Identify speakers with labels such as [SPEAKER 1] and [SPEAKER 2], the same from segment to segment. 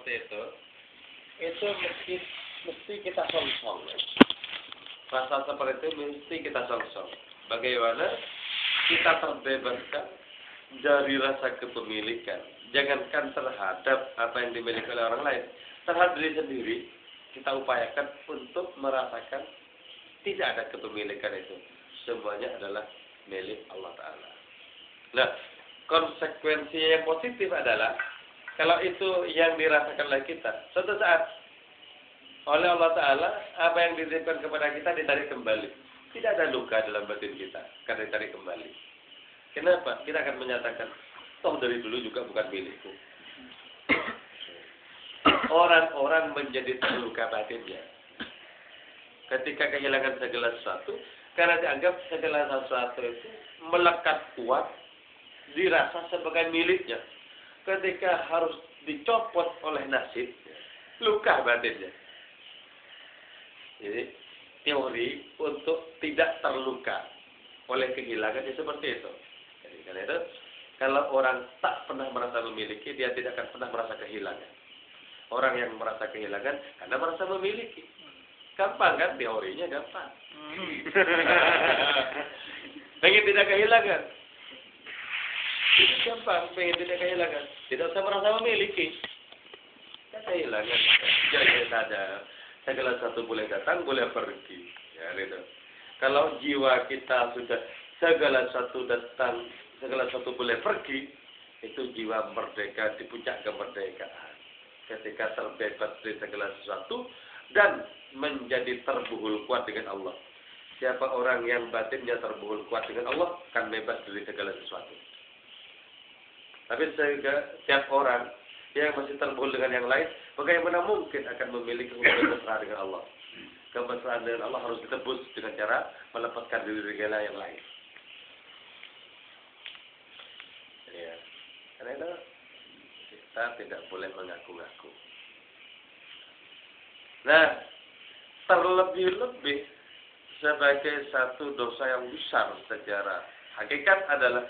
[SPEAKER 1] seperti itu mesti kita song-song. Rasa seperti itu mesti kita song-song. Bagaimana kita terbebaskan dari rasa kepemilikan. Jangankan terhadap apa yang dimiliki oleh orang lain, terhadap diri sendiri kita upayakan untuk merasakan tidak ada kepemilikan itu. Semuanya adalah milik Allah Ta'ala. Nah, konsekuensi yang positif adalah kalau itu yang dirasakan oleh kita, suatu saat oleh Allah Ta'ala apa yang dititipkan kepada kita ditarik kembali. Tidak ada luka dalam batin kita karena ditarik kembali. Kenapa? Kita akan menyatakan, toh dari dulu juga bukan milikku. Orang-orang menjadi terluka batinnya ketika kehilangan segala sesuatu karena dianggap segala sesuatu itu melekat kuat dirasa sebagai miliknya. Ketika harus dicopot oleh nasib, luka batinnya. Jadi teori untuk tidak terluka oleh kehilangan seperti itu. Jadi karena itu kalau orang tak pernah merasa memiliki, dia tidak akan pernah merasa kehilangan. Orang yang merasa kehilangan karena merasa memiliki. Gampang kan teorinya, gampang. Pengen tidak kehilangan. Itu gampang, pengen tidak kehilangan. Tidak usah merasa memiliki. Tidak kehilangan. Jadi saja segala satu boleh datang, boleh pergi. Ya, gitu. Kalau jiwa kita sudah segala satu datang, segala satu boleh pergi, itu jiwa merdeka di puncak kemerdekaan. Ketika terbebas dari segala sesuatu dan menjadi terbuhul kuat dengan Allah. Siapa orang yang batinnya terbuhul kuat dengan Allah akan bebas dari segala sesuatu. Tapi setiap orang yang masih terbuhul dengan yang lain, bagaimana mungkin akan memiliki hubungan mesra dengan Allah? Kemesraan dengan Allah harus ditebus dengan cara melepaskan diri dari yang lain. Ya. Karena itu kita tidak boleh mengaku-ngaku. Nah, terlebih-lebih sebagai satu dosa yang besar secara hakikat adalah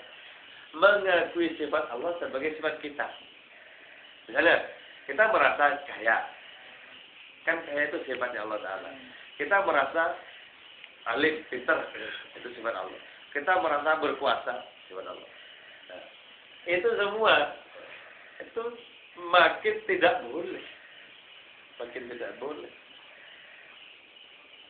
[SPEAKER 1] mengakui sifat Allah sebagai sifat kita. Misalnya, kita merasa kaya. Kan kaya itu sifatnya Allah Ta'ala. Kita merasa alim, pintar, itu sifat Allah. Kita merasa berkuasa, sifat Allah. Nah, itu semua itu makin tidak boleh. Makin tidak boleh.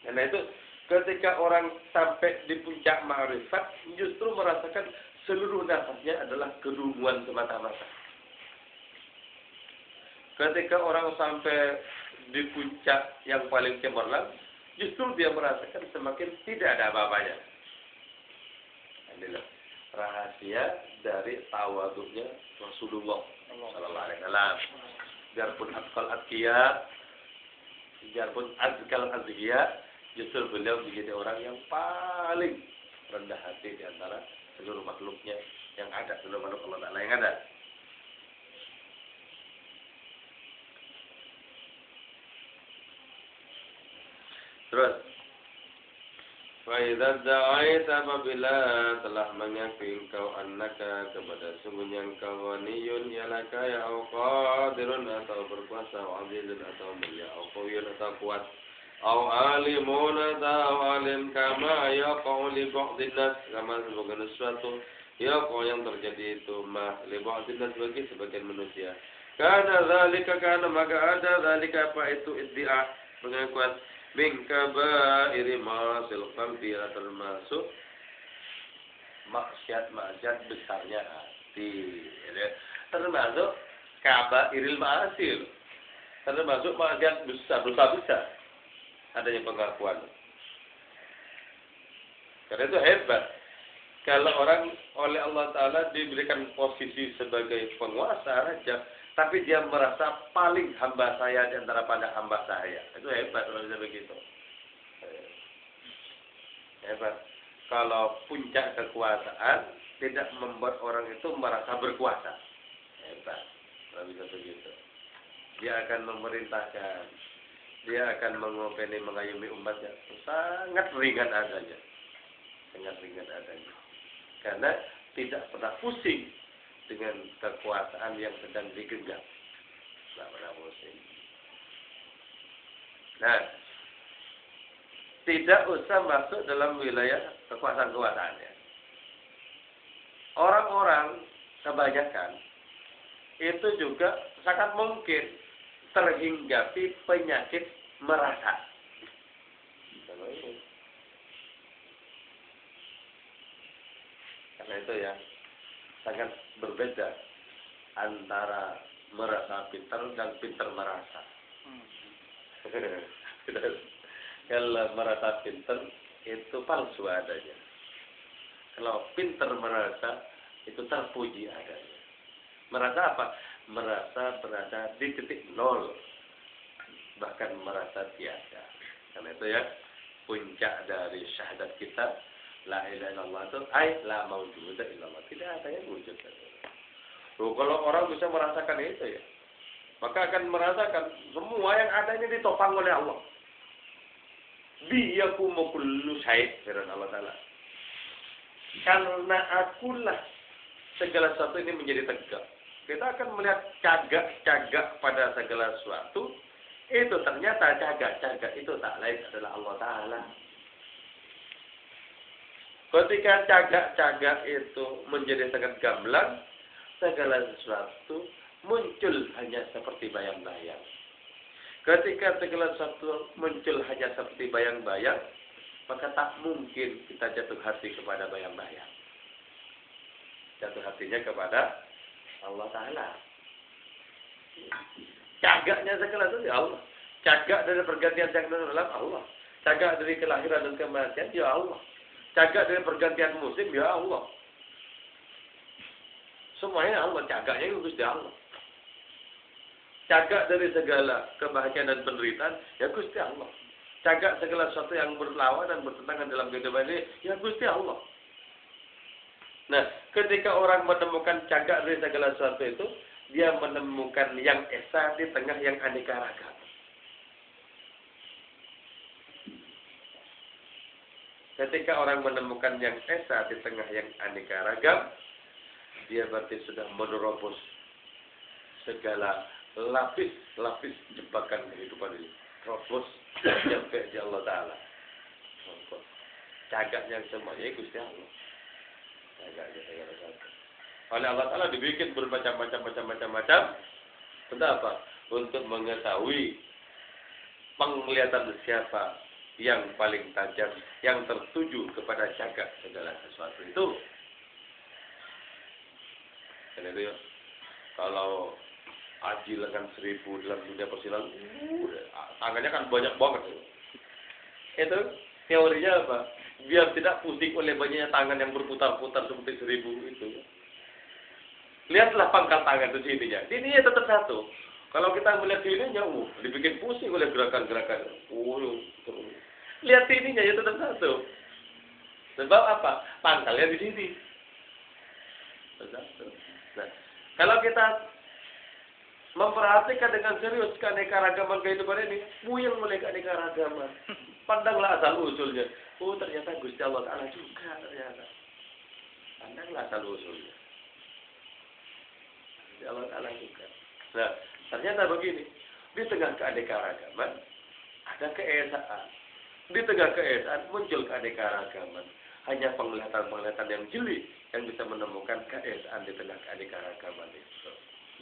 [SPEAKER 1] Karena itu ketika orang sampai di puncak ma'rifat justru merasakan seluruh nafasnya adalah kedunguan semata-mata. Ketika orang sampai di puncak yang paling cemerlang, justru dia merasakan semakin tidak ada apa-apanya. Inilah rahasia dari tawaduknya Rasulullah Sallallahu Alaihi Wasallam. Biarpun azkal azkiya, biarpun azkal azkiya, justru beliau menjadi orang yang paling rendah hati di antara seluruh makhluknya yang ada, seluruh makhluk Allah Ta'ala yang ada. Terus, Faidah da'ait apabila telah mengakui engkau annaka kepada sungguhnya engkau waniyun yalaka ya qadirun atau berkuasa atau azizun atau mulia atau qawiyun atau kuat atau alimun atau alim kama yaqa'u li ba'dhin nas kama sebagian sesuatu yaqa'u yang terjadi itu mah li ba'dhin nas bagi sebagian manusia. Karena zalika karena maka ada zalika apa itu iddia pengakuan min kabairi masil qalbi termasuk maksiat besarnya hati. Termasuk kabairil ma'asil. Termasuk maksiat besar, dosa besar. Adanya pengakuan. Karena itu hebat. Kalau orang oleh Allah Ta'ala diberikan posisi sebagai penguasa raja, tapi dia merasa paling hamba saya di antara pada hamba saya. Itu hebat kalau bisa begitu. Hebat. Kalau puncak kekuasaan tidak membuat orang itu merasa berkuasa. Hebat kalau bisa begitu. Dia akan memerintahkan. Dia akan mengopeni, mengayomi umatnya. Sangat ringan adanya. Sangat ringan adanya. Karena tidak pernah pusing dengan kekuasaan yang sedang digenggam. Nah, musik. Nah, tidak usah masuk dalam wilayah kekuasaan-kekuasaannya. Orang-orang kebanyakan itu juga sangat mungkin terhinggapi penyakit merasa. Karena itu ya sangat berbeda antara merasa pintar dan pintar merasa. Kalau merasa pintar itu palsu adanya. Kalau pintar merasa itu terpuji adanya. Merasa apa? Merasa berada di titik nol, bahkan merasa tiada. Karena itu ya puncak dari syahadat kita, la ilaha illallah itu la maujuda illallah, tidak ada yang wujud. Kalau orang bisa merasakan itu ya, maka akan merasakan semua yang ada ini ditopang oleh Allah. Biyakumu kullu syai', firman Allah Ta'ala. Karena akulah segala sesuatu ini menjadi tegak. Kita akan melihat cagak-cagak pada segala sesuatu. Itu ternyata cagak-cagak itu tak lain adalah Allah Ta'ala. Ketika cagak-cagak itu menjadi sangat gamblang, segala sesuatu muncul hanya seperti bayang-bayang. Ketika segala sesuatu muncul hanya seperti bayang-bayang, maka tak mungkin kita jatuh hati kepada bayang-bayang. Jatuh hatinya kepada Allah Ta'ala. Cagaknya segala sesuatu ya Allah. Cagak dari pergantian yang dalam Allah. Cagak dari kelahiran dan kematian ya Allah. Cagak dari pergantian musim ya Allah. Semuanya Allah. Cagaknya itu Gusti Allah. Cagak dari segala kebahagiaan dan penderitaan ya Gusti Allah. Cagak segala sesuatu yang berlawan dan bertentangan dalam kehidupan ini ya Gusti Allah. Nah, ketika orang menemukan cagak dari segala sesuatu itu, dia menemukan yang esa di tengah yang aneka ragam. Ketika orang menemukan yang esa di tengah yang aneka ragam, dia berarti sudah menerobos segala lapis-lapis jebakan kehidupan ini. Terobos sampai di Allah Ta'ala. Cagaknya semuanya Gusti Allah. Cagaknya segala sesuatu. Oleh Allah Ta'ala dibikin bermacam-macam. Untuk apa? Untuk mengetahui penglihatan siapa yang paling tajam, yang tertuju kepada cagak segala sesuatu itu. Dan itu ya, kalau Aji lengan 1000 dalam dunia persilangan, tangannya kan banyak banget. Itu teorinya apa? Biar tidak pusing oleh banyaknya tangan yang berputar-putar seperti 1000 itu. Lihatlah pangkal tangan itu sininya. Sininya tetap satu. Kalau kita melihat sininya, dibikin pusing oleh gerakan-gerakan. Lihat sininya ya tetap satu. Sebab apa? Pangkalnya di sini. Nah, kalau kita memperhatikan dengan serius keanekaragaman kehidupan ini, buyang oleh keanekaragaman. Pandanglah asal usulnya. Oh, ternyata Gusti Allah Ta'ala juga ternyata. Pandanglah asal usulnya. Gusti Allah Ta'ala juga. Nah, ternyata begini. Di tengah keanekaragaman ada keesaan. Di tengah keesaan muncul keanekaragaman. Hanya penglihatan-penglihatan yang jeli yang bisa menemukan keesaan di tengah keanekaragaman itu.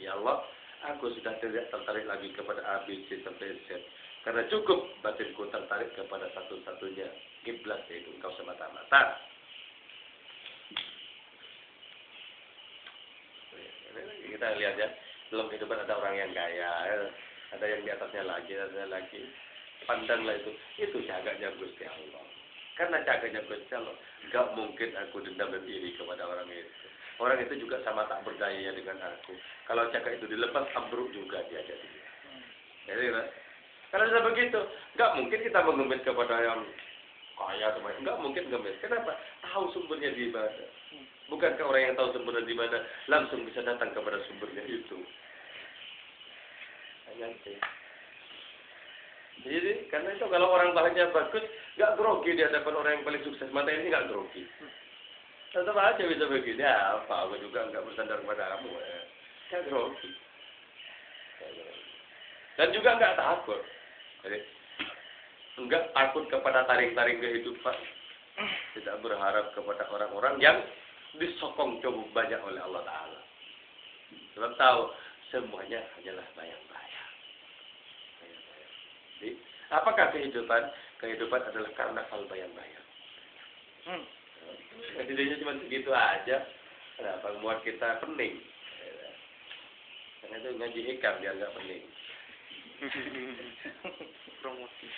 [SPEAKER 1] Ya Allah, aku sudah tidak tertarik lagi kepada A, B, C, sampai Z. Karena cukup batinku tertarik kepada satu-satunya kiblat, yaitu Engkau semata-mata. Kita lihat ya, dalam kehidupan ada orang yang kaya, ada yang di atasnya lagi, ada lagi. Pandanglah itu cagaknya Gusti Allah. Karena cagaknya Gusti Allah, gak mungkin aku dendam dan iri kepada orang itu. Orang itu juga sama tak berdaya dengan aku. Kalau cakap itu dilepas, ambruk juga dia jadi. Jadi, kalau sudah begitu, nggak mungkin kita mengemit kepada yang kaya semuanya. Nggak mungkin mengemit. Kenapa? Tahu sumbernya di mana. Bukankah orang yang tahu sumbernya di mana, langsung bisa datang kepada sumbernya itu. Jadi, karena itu kalau orang bahannya bagus, nggak grogi di hadapan orang yang paling sukses. Mata ini nggak grogi. Tetap aja bisa begini, ya apa, aku juga nggak bersandar pada kamu. Ya grogi. Dan juga nggak takut. Jadi, enggak takut kepada taring-taring kehidupan. Tidak berharap kepada orang-orang yang disokong cukup banyak oleh Allah Ta'ala. Sebab tahu semuanya hanyalah bayang-bayang. Jadi, apakah kehidupan? Kehidupan adalah karena hal bayang-bayang. Intinya cuma segitu aja. Kenapa buat kita pening? Karena itu ngaji hikam biar nggak pening.
[SPEAKER 2] Promosi.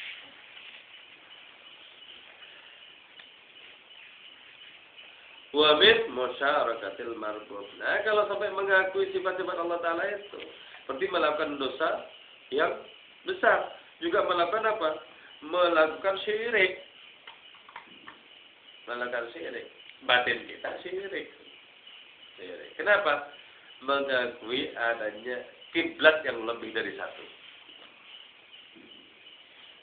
[SPEAKER 1] Wa min musyarakatil marbub. Nah, kalau sampai mengakui sifat-sifat Allah Ta'ala itu, seperti melakukan dosa yang besar, juga melakukan apa? Melakukan syirik. Melakukan syirik. Batin kita syirik. Syirik. Kenapa? Mengakui adanya kiblat yang lebih dari satu.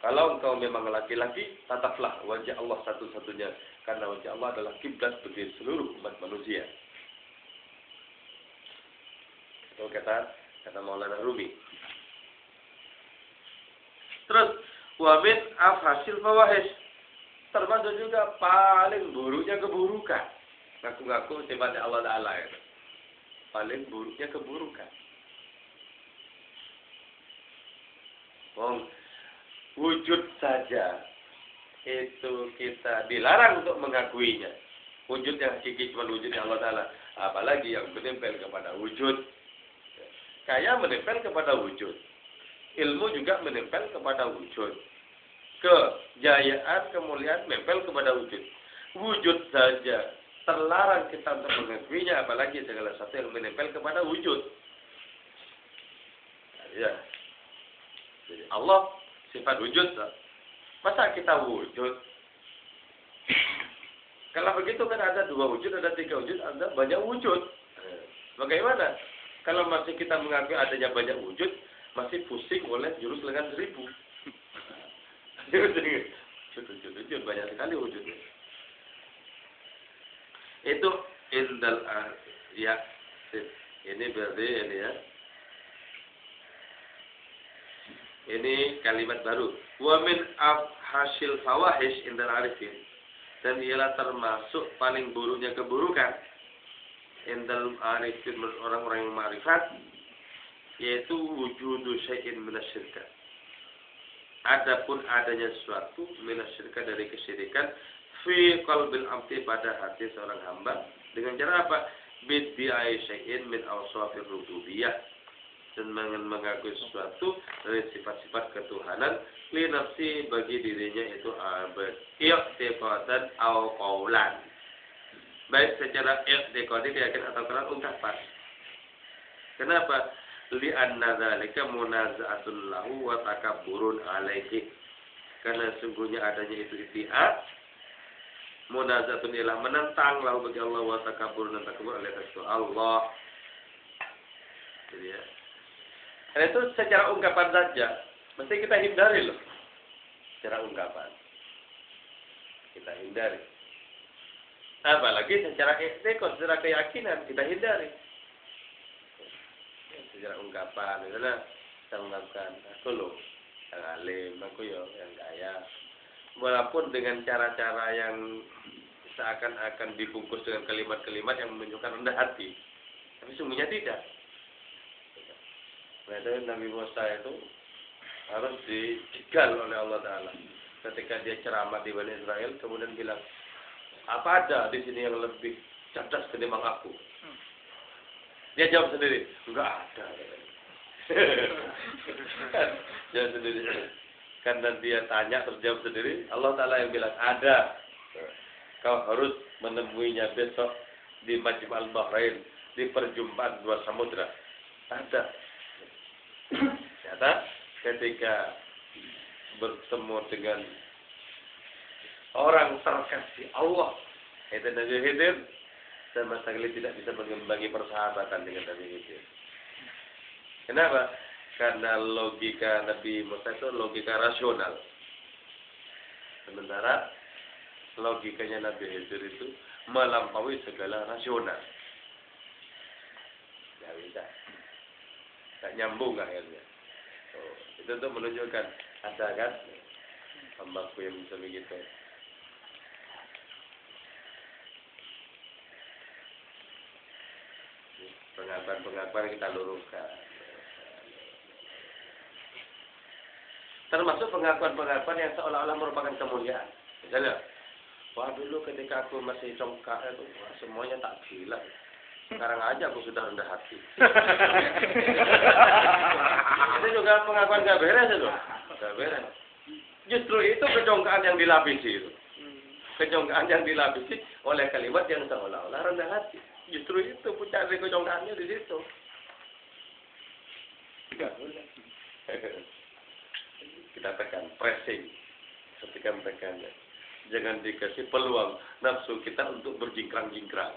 [SPEAKER 1] Kalau engkau memang laki-laki, tataplah wajah Allah satu-satunya. Karena wajah Allah adalah kiblat bagi seluruh umat manusia. Itu kata Maulana Rumi. Terus, wa min afhasil fawahish. Termasuk juga paling buruknya keburukan. Ngaku-ngaku sifatnya Allah Ta'ala itu. Paling buruknya keburukan. Wujud saja itu kita dilarang untuk mengakuinya. Wujud yang hakiki cuma wujudnya Allah Ta'ala. Apalagi yang menempel kepada wujud. Kaya menempel kepada wujud. Ilmu juga menempel kepada wujud. Kejayaan, kemuliaan menempel kepada wujud. Wujud saja terlarang kita untuk mengakuinya, apalagi segala sesuatu yang menempel kepada wujud. Ya. Jadi Allah sifat wujud. Masa kita wujud? Kalau begitu kan ada 2 wujud, ada 3 wujud, ada banyak wujud. Bagaimana? Kalau masih kita mengakui adanya banyak wujud, masih pusing oleh jurus lengan 1000. Wujud banyak sekali wujudnya. Itu indal ya. Ini berarti ini ya. Ini kalimat baru. Wa min hasil fawahish indal arifin. Dan ialah termasuk paling buruknya keburukan indal arifin menurut orang-orang yang ma'rifat, yaitu wujudu syai'in minasyirka. Adapun adanya sesuatu minasyirka dari kesyirikan fi qalbil abdi pada hati seorang hamba dengan cara apa? Bidbi'i syai'in min awsafir rububiyah, dan mengakui sesuatu dari sifat-sifat ketuhanan li nafsi bagi dirinya itu abad i'tiqadan aw qaulan, baik secara i'tiqadi keyakinan atau karena ungkapan. Kenapa? Li anna dzalika munaza'atun lahu wa takabburun alaihi. Karena sungguhnya adanya itu iddia, munaza'atun ialah menentang lahu bagi Allah, wa takabburun dan takabur alaihi Allah. Jadi ya. Dan itu secara ungkapan saja, mesti kita hindari loh. Secara ungkapan kita hindari. Apalagi secara i'tiqad, secara keyakinan kita hindari. Secara ungkapan, misalnya kita mengatakan aku loh yang alim, aku yang kaya, walaupun dengan cara-cara yang seakan-akan dibungkus dengan kalimat-kalimat yang menunjukkan rendah hati, tapi sungguhnya tidak. Nah, itu Nabi Musa itu harus dijegal oleh Allah Ta'ala ketika dia ceramah di Bani Israel, kemudian bilang, apa ada di sini yang lebih cerdas ketimbang aku? Dia jawab sendiri, enggak ada. Jawab sendiri. Karena dia tanya terus jawab sendiri, Allah Ta'ala yang bilang, ada. Kau harus menemuinya besok di Majma' al-Bahrain, di perjumpaan 2 samudra. Ada. Ternyata ketika bertemu dengan orang terkasih Allah, itu Nabi Khidir, sama sekali tidak bisa mengimbangi persahabatan dengan Nabi Khidir. Kenapa? Karena logika Nabi Musa itu logika rasional. Sementara logikanya Nabi Khidir itu melampaui segala rasional. Tidak bisa. Tak nyambung akhirnya. Itu untuk menunjukkan ada kan hambaku yang bisa begitu. Pengakuan-pengakuan kita luruskan. Termasuk pengakuan-pengakuan yang seolah-olah merupakan kemuliaan. Misalnya, wah dulu ketika aku masih congkak itu semuanya tak gila. Sekarang aja aku sudah rendah hati. Itu juga pengakuan gak beres itu. Gak beres. Justru itu kecongkaan yang dilapisi itu. Kecongkaan yang dilapisi oleh kalimat yang seolah-olah rendah hati. Justru itu puncak dari kecongkaannya di situ. Tidak boleh. Kita tekan, pressing. Ketika tekannya. Jangan dikasih peluang nafsu kita untuk berjingkrang-jingkrang.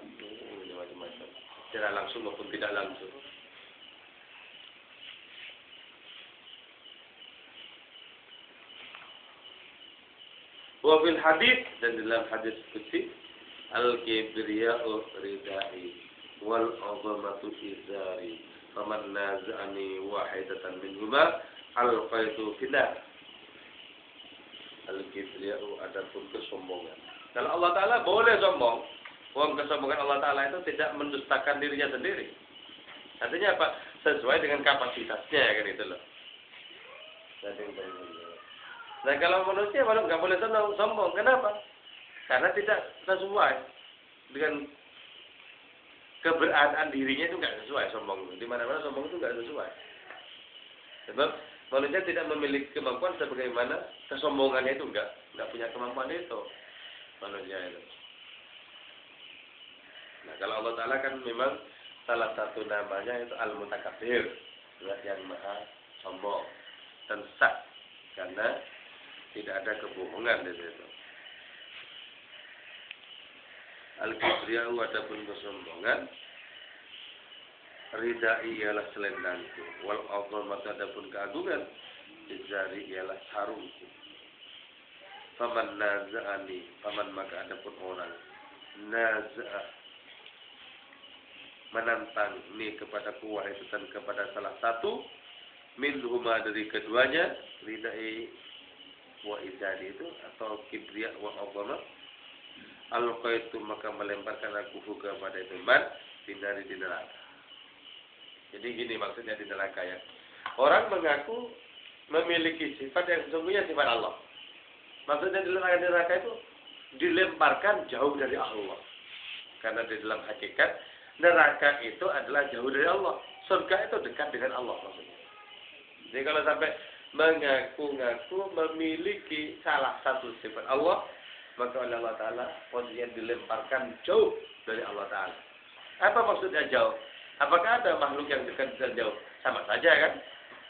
[SPEAKER 1] Macam-macam. Secara langsung maupun tidak langsung. Wa fil hadis, dan dalam hadis qudsi, al-kibriya'u ridai wal 'azamatu izari faman naza'ani wahidatan minhuma alqaitu finar. Al-kibriya'u adapun kesombongan. Kalau Allah Ta'ala boleh sombong, kesombongan Allah Ta'ala itu tidak mendustakan dirinya sendiri. Artinya apa? Sesuai dengan kapasitasnya, kan itu loh. Nah kalau manusia malah nggak boleh sombong. Kenapa? Karena tidak sesuai dengan keberadaan dirinya, itu nggak sesuai sombong. Di mana-mana sombong itu nggak sesuai. Sebab manusia tidak memiliki kemampuan sebagaimana kesombongannya itu nggak punya kemampuan itu manusia itu. Nah kalau Allah Ta'ala kan memang salah satu namanya itu Al-Mutakabbir, yang maha sombong dan sah karena tidak ada kebohongan di situ. Al-Kibriya'u adapun kesombongan, ridai ialah selendangku, wal 'azamatu adapun keagungan, izari ialah sarungku. Faman naza'ani, faman maka adapun orang naza'a menantang ni kepadaku wahidatan kepada salah satu minhuma dari keduanya, ridai wa izari itu atau kibriya wa 'azamah, alqaitu maka melemparkan aku huga pada itu man dari di neraka. Jadi gini maksudnya di neraka ya. Orang mengaku memiliki sifat yang sesungguhnya sifat Allah. Maksudnya di neraka itu dilemparkan jauh dari Allah. Karena di dalam hakikat neraka itu adalah jauh dari Allah. Surga itu dekat dengan Allah maksudnya. Jadi kalau sampai mengaku-ngaku memiliki salah satu sifat Allah, maka oleh Allah Ta'ala posisinya dilemparkan jauh dari Allah Ta'ala. Apa maksudnya jauh? Apakah ada makhluk yang dekat dan jauh? Sama saja kan?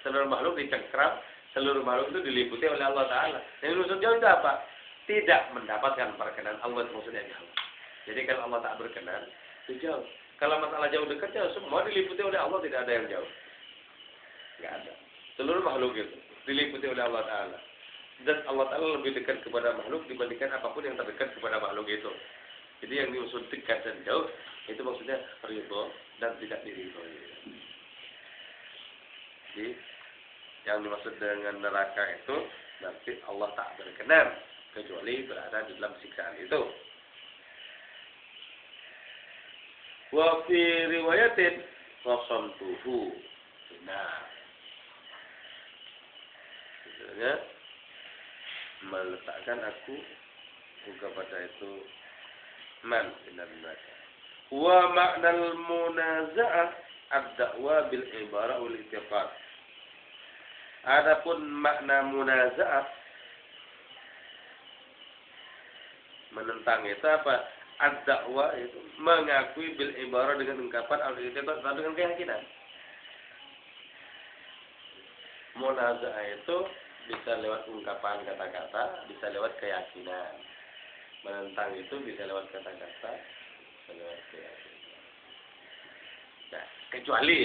[SPEAKER 1] Seluruh makhluk dicengkram, seluruh makhluk itu diliputi oleh Allah Ta'ala. Yang maksud jauh itu apa? Tidak mendapatkan perkenan Allah, maksudnya jauh. Jadi kalau Allah tak berkenan, itu jauh. Kalau masalah jauh dekat, jauh. Semua diliputi oleh Allah, tidak ada yang jauh. Tidak ada. Seluruh makhluk itu diliputi oleh Allah Ta'ala. Dan Allah Ta'ala lebih dekat kepada makhluk dibandingkan apapun yang terdekat kepada makhluk itu. Jadi yang dimaksud dekat dan jauh, itu maksudnya ridho dan tidak diridhoi. Jadi yang dimaksud dengan neraka itu nanti Allah tak berkenan kecuali berada di dalam siksaan itu. Wa fi riwayatin qasamtuhu. Nah, sebenarnya meletakkan aku kepada itu man binar neraka. Wa ma'nal munaza'ah ad-da'wa bil ibarah wal i'tiqad. Adapun makna munaza'ah menentang itu apa? Ad-da'wa itu mengakui bil ibarah dengan ungkapan al-i'tiqad dengan keyakinan. Munaza'ah itu bisa lewat ungkapan kata-kata, bisa lewat keyakinan. Menentang itu bisa lewat kata-kata, bisa lewat keyakinan. Nah, kecuali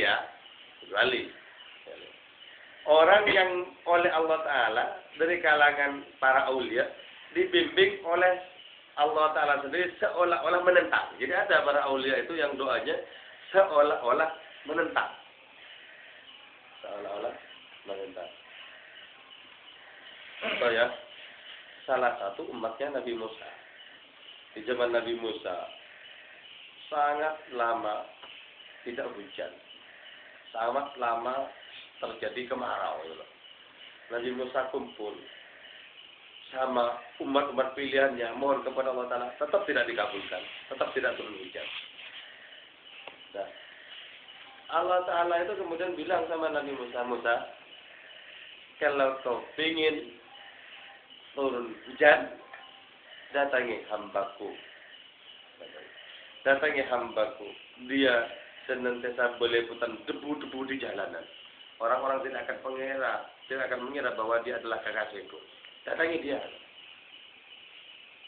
[SPEAKER 1] orang yang oleh Allah Ta'ala dari kalangan para aulia dibimbing oleh Allah Ta'ala sendiri seolah-olah menentang. Jadi ada para aulia itu yang doanya seolah-olah menentang. Seolah-olah menentang. Atau ya, salah satu umatnya Nabi Musa. Di zaman Nabi Musa sangat lama tidak hujan, sangat lama terjadi kemarau. Nabi Musa kumpul sama umat-umat pilihannya, mohon kepada Allah Ta'ala, tetap tidak dikabulkan, tetap tidak turun hujan. Nah, Allah Ta'ala itu kemudian bilang sama Nabi Musa, Musa, kalau kau ingin turun hujan, datangi hambaku. Datangi hambaku. Dia senantiasa meleputan debu-debu di jalanan. Orang-orang tidak akan mengira bahwa dia adalah kekasihku. Datangi dia.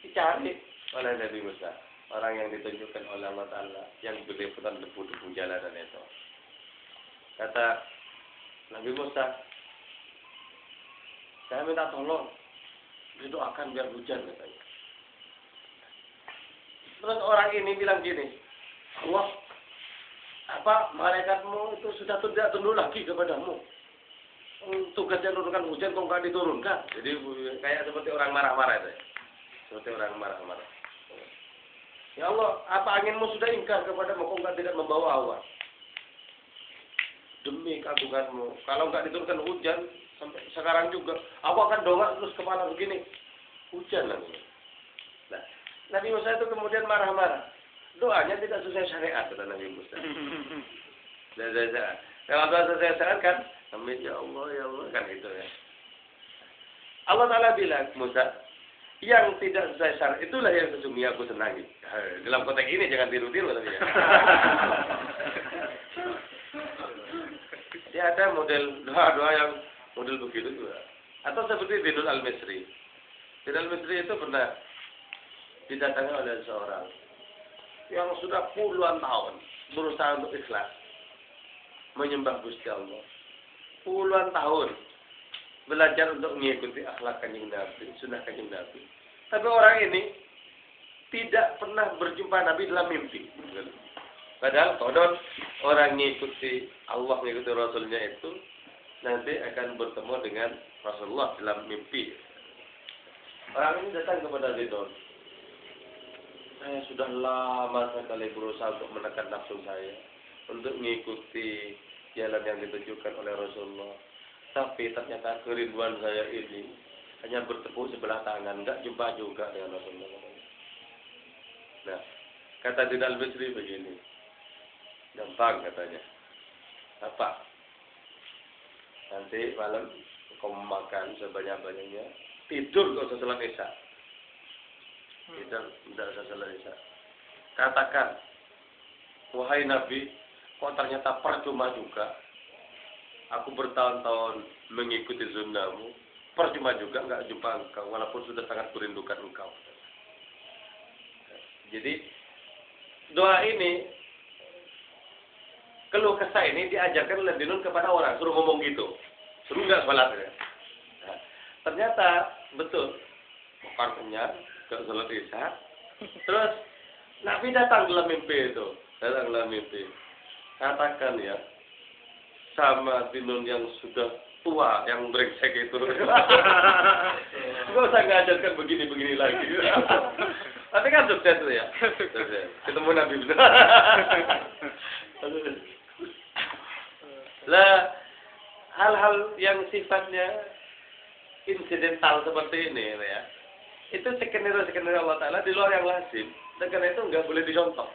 [SPEAKER 1] Dicari oleh Nabi Musa. Orang yang ditunjukkan oleh Allah Ta'ala yang berliputan debu-debu jalanan itu. Kata Nabi Musa, saya minta tolong didoakan biar hujan, katanya. Terus orang ini bilang gini, Allah, apa malaikatmu itu sudah tidak tunduk lagi kepadamu? Tugasnya menurunkan hujan kok nggak diturunkan? Jadi kayak seperti orang marah-marah itu. Seperti orang marah-marah. Ya Allah, apa anginmu sudah ingkar kepadamu kok nggak tidak membawa awan? Demi keagunganmu, kalau nggak diturunkan hujan sampai sekarang juga, aku akan dongak terus kepala begini, hujan namanya. Nah, Nabi Musa itu kemudian marah-marah. Doanya tidak sesuai syariat, kata Nabi Musa. Kalau doa sesuai syariat kan, amin ya Allah kan gitu ya. Allah Ta'ala bilang, Musa, yang tidak sesuai syariat itulah yang sesungguhnya aku senangi. Dalam konteks ini jangan tiru-tiru tapi ya. Ya ada model doa-doa yang model begitu juga. Atau seperti Dinul Al-Misri. Dinul Al-Misri itu pernah didatangi oleh seorang yang sudah puluhan tahun berusaha untuk ikhlas menyembah Gusti Allah. Puluhan tahun belajar untuk mengikuti akhlak Kanjeng Nabi, sunnah Kanjeng Nabi. Tapi orang ini tidak pernah berjumpa Nabi dalam mimpi. Padahal konon orang mengikuti Allah, mengikuti Rasulnya itu nanti akan bertemu dengan Rasulullah dalam mimpi. Orang ini datang kepada Ridwan. Saya sudah lama sekali berusaha untuk menekan nafsu saya, untuk mengikuti jalan yang ditunjukkan oleh Rasulullah. Tapi ternyata kerinduan saya ini hanya bertepuk sebelah tangan, enggak jumpa juga dengan Rasulullah. Nah, kata Dinul Al-Misri begini, gampang katanya. Apa? Nanti malam kau makan sebanyak-banyaknya, tidur kau usah salat Isya. Tidak usah salat Isya. Katakan, wahai Nabi, kok ternyata percuma juga. Aku bertahun-tahun mengikuti sunnahmu, percuma juga enggak jumpa engkau, walaupun sudah sangat merindukan engkau. Jadi doa ini, keluh kesah ini diajarkan oleh Dinun kepada orang, suruh ngomong gitu, suruh nggak sholat ya. Nah, ternyata betul, bukan kenyang, nggak sholat Isya. Terus Nabi datang dalam mimpi itu, katakan ya, sama Dinun yang sudah tua, yang brengsek itu, nggak usah ngajarkan begini-begini lagi. Tapi kan sukses tuh ya, ketemu Nabi benar. Lah, hal-hal yang sifatnya insidental seperti ini ya, itu skenario Allah Ta'ala di luar yang lazim, dan karena itu nggak boleh dicontoh,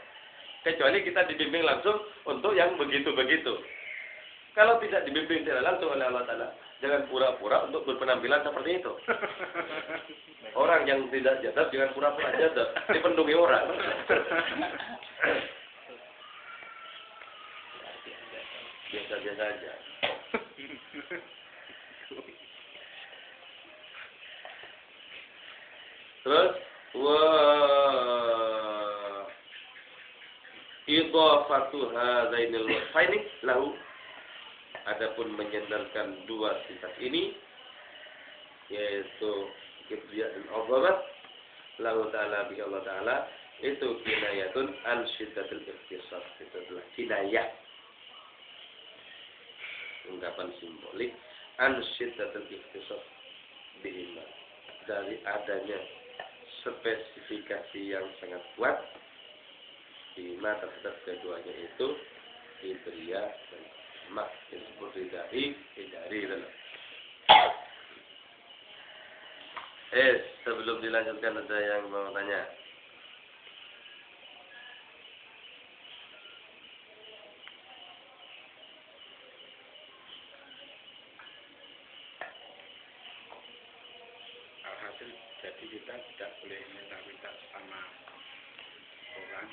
[SPEAKER 1] kecuali kita dibimbing langsung untuk yang begitu-begitu. Kalau tidak dibimbing secara langsung oleh Allah Ta'ala, jangan pura-pura untuk berpenampilan seperti itu. Orang yang tidak jadab jangan pura-pura jadab, dipendungi orang. Biasa-biasa aja. Terus idhafatu hadzainil wasfaini lahu, adapun menyandarkan dua sifat ini yaitu kibriya dan azamat lahu ta'ala bi Allah Ta'ala, itu kinayatun an syiddatil ikhtisas, itu adalah kinayah, ungkapan simbolik an syiddatil ikhtisas, bihima, dari adanya spesifikasi yang sangat kuat bihima terhadap keduanya itu Ibria dan Mak disebut dari sebelum dilanjutkan ada yang mau tanya?
[SPEAKER 2] Alhasil jadi kita tidak boleh minta-minta sama orang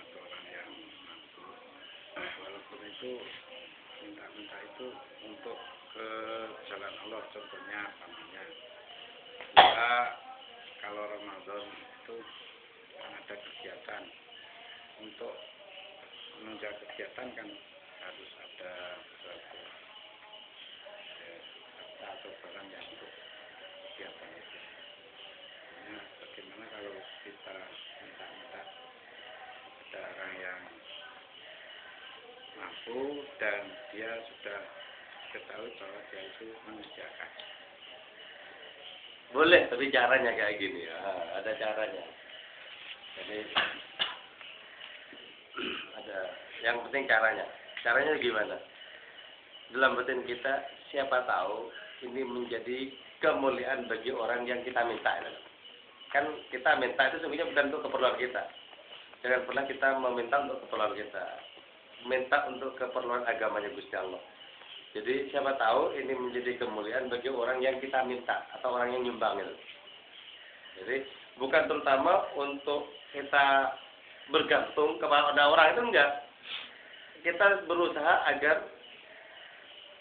[SPEAKER 2] atau orang yang mampu, walaupun itu minta-minta itu untuk ke jalan Allah. Contohnya namanya kita kalau Ramadan itu kan ada kegiatan, untuk menunjang kegiatan kan harus ada suatu harta atau barang yang untuk kegiatan itu. Nah, bagaimana kalau kita minta-minta ada orang yang mampu dan dia sudah ketahui bahwa dia itu menyediakan.
[SPEAKER 1] Boleh, tapi caranya kayak gini ya. Ada caranya. Jadi ada yang penting caranya. Caranya gimana? Dalam batin kita, siapa tahu ini menjadi kemuliaan bagi orang yang kita minta. Kan kita minta itu sebenarnya bukan untuk keperluan kita. Jangan pernah kita meminta untuk keperluan kita. Minta untuk keperluan agamanya Gusti Allah. Jadi siapa tahu ini menjadi kemuliaan bagi orang yang kita minta atau orang yang nyumbang itu. Jadi bukan terutama untuk kita bergantung kepada orang itu, enggak. Kita berusaha agar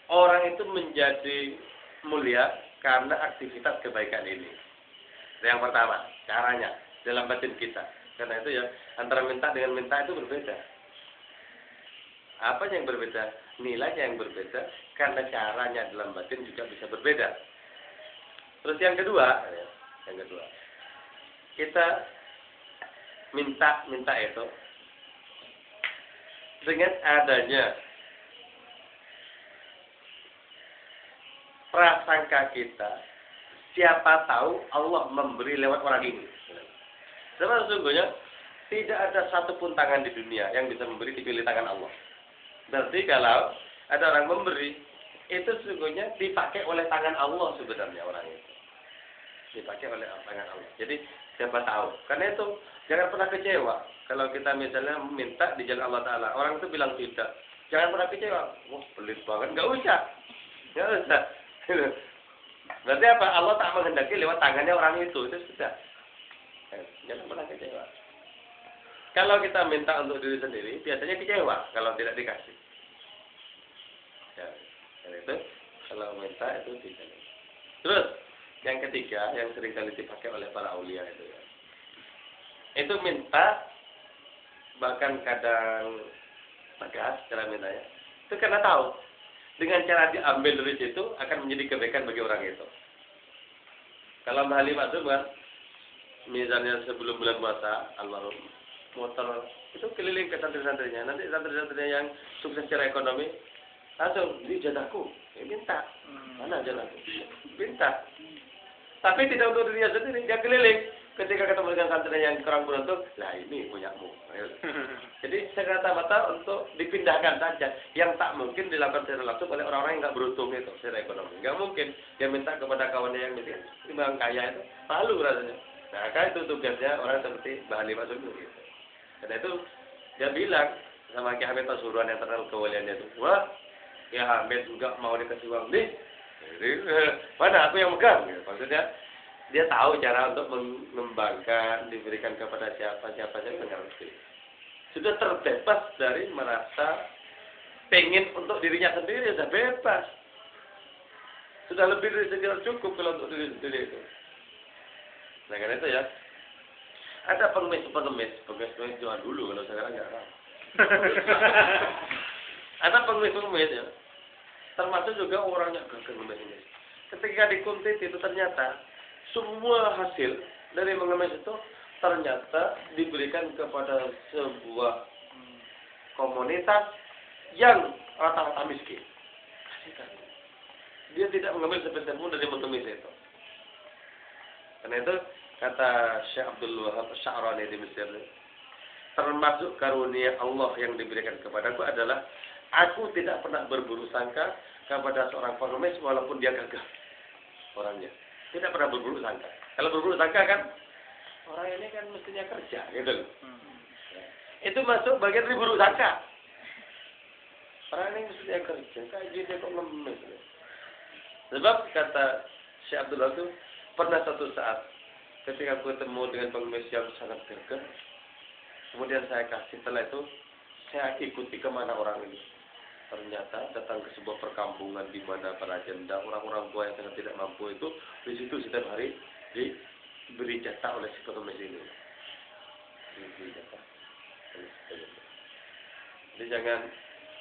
[SPEAKER 1] orang itu menjadi mulia karena aktivitas kebaikan ini. Yang pertama, caranya dalam batin kita. Karena itu ya antara minta dengan minta itu berbeda. Apa yang berbeda? Nilainya yang berbeda, karena caranya dalam batin juga bisa berbeda. Terus yang kedua, kita minta itu dengan adanya prasangka kita, siapa tahu Allah memberi lewat orang ini. Sebab sesungguhnya tidak ada satupun tangan di dunia yang bisa memberi dipilih tangan Allah. Berarti kalau ada orang memberi, itu sesungguhnya dipakai oleh tangan Allah sebenarnya orang itu. Dipakai oleh tangan Allah. Jadi siapa tahu. Karena itu jangan pernah kecewa. Kalau kita misalnya minta di jalan Allah Ta'ala, orang itu bilang tidak. Jangan pernah kecewa. Wah, pelit banget. Nggak usah. Berarti apa? Allah tak menghendaki lewat tangannya orang itu. Itu sudah. Jangan pernah kecewa. Kalau kita minta untuk diri sendiri, biasanya kecewa kalau tidak dikasih. Ya, karena itu kalau minta itu tidak. Terus yang ketiga yang sering kali dipakai oleh para aulia itu ya. Itu minta bahkan kadang tegas cara mintanya. Itu karena tahu dengan cara diambil dari situ akan menjadi kebaikan bagi orang itu. Kalau Mbah Ali Maksum kan, misalnya sebelum bulan puasa almarhum motor itu keliling ke santri-santrinya. Nanti santri-santrinya yang sukses secara ekonomi langsung, ini jatahku, minta. Mana jatahku? Minta. Tapi tidak untuk dirinya sendiri, dia keliling. Ketika ketemu dengan santri yang kurang beruntung, lah ini punyamu. Jadi semata-mata untuk dipindahkan saja. Yang tak mungkin dilakukan secara langsung oleh orang-orang yang nggak beruntung itu secara ekonomi. Nggak mungkin dia minta kepada kawannya yang miskin, yang kaya itu malu rasanya. Nah, kan itu tugasnya orang seperti Mbah Ali Maksum gitu. Karena itu dia bilang sama Ki Hamid Pasuruan yang terkenal kewaliannya itu, wah, Ki Hamid enggak mau dikasih uang nih, jadi mana aku yang megang? Gitu. Maksudnya dia tahu cara untuk mengembangkan, diberikan kepada siapa saja mengerti. Sudah terbebas dari merasa pengen untuk dirinya sendiri, sudah bebas. Sudah lebih dari sekira cukup kalau untuk diri sendiri itu. Nah karena itu ya. Ada pengemis zaman dulu, kalau sekarang nggak ada. Ada pengemis ya, termasuk juga orangnya gagal mengemis. Ketika dikuntit itu ternyata semua hasil dari mengemis itu ternyata diberikan kepada sebuah komunitas yang rata-rata miskin. Dia tidak mengambil sepeser pun dari mengemis itu. Karena itu kata Syekh Abdul Wahab Sya'rani di Mesir, termasuk karunia Allah yang diberikan kepadaku adalah aku tidak pernah berburuk sangka kepada seorang pengemis walaupun dia gagah orangnya. Tidak pernah berburuk sangka. Kalau berburuk sangka kan orang ini kan mestinya kerja, gitu loh. Itu masuk bagian dari buruk sangka. Orang ini mestinya kerja, kayak dia kok ngemis. Sebab kata Syekh Abdul Wahab itu pernah satu saat ketika aku ketemu dengan pengemis yang sangat gagah, kemudian saya kasih, setelah itu saya ikuti kemana orang ini. Ternyata datang ke sebuah perkampungan di mana para janda, orang-orang tua yang sangat tidak mampu itu di situ setiap hari diberi jatah oleh si pengemis ini. Diberi jatah oleh si pengemis. Jadi jangan.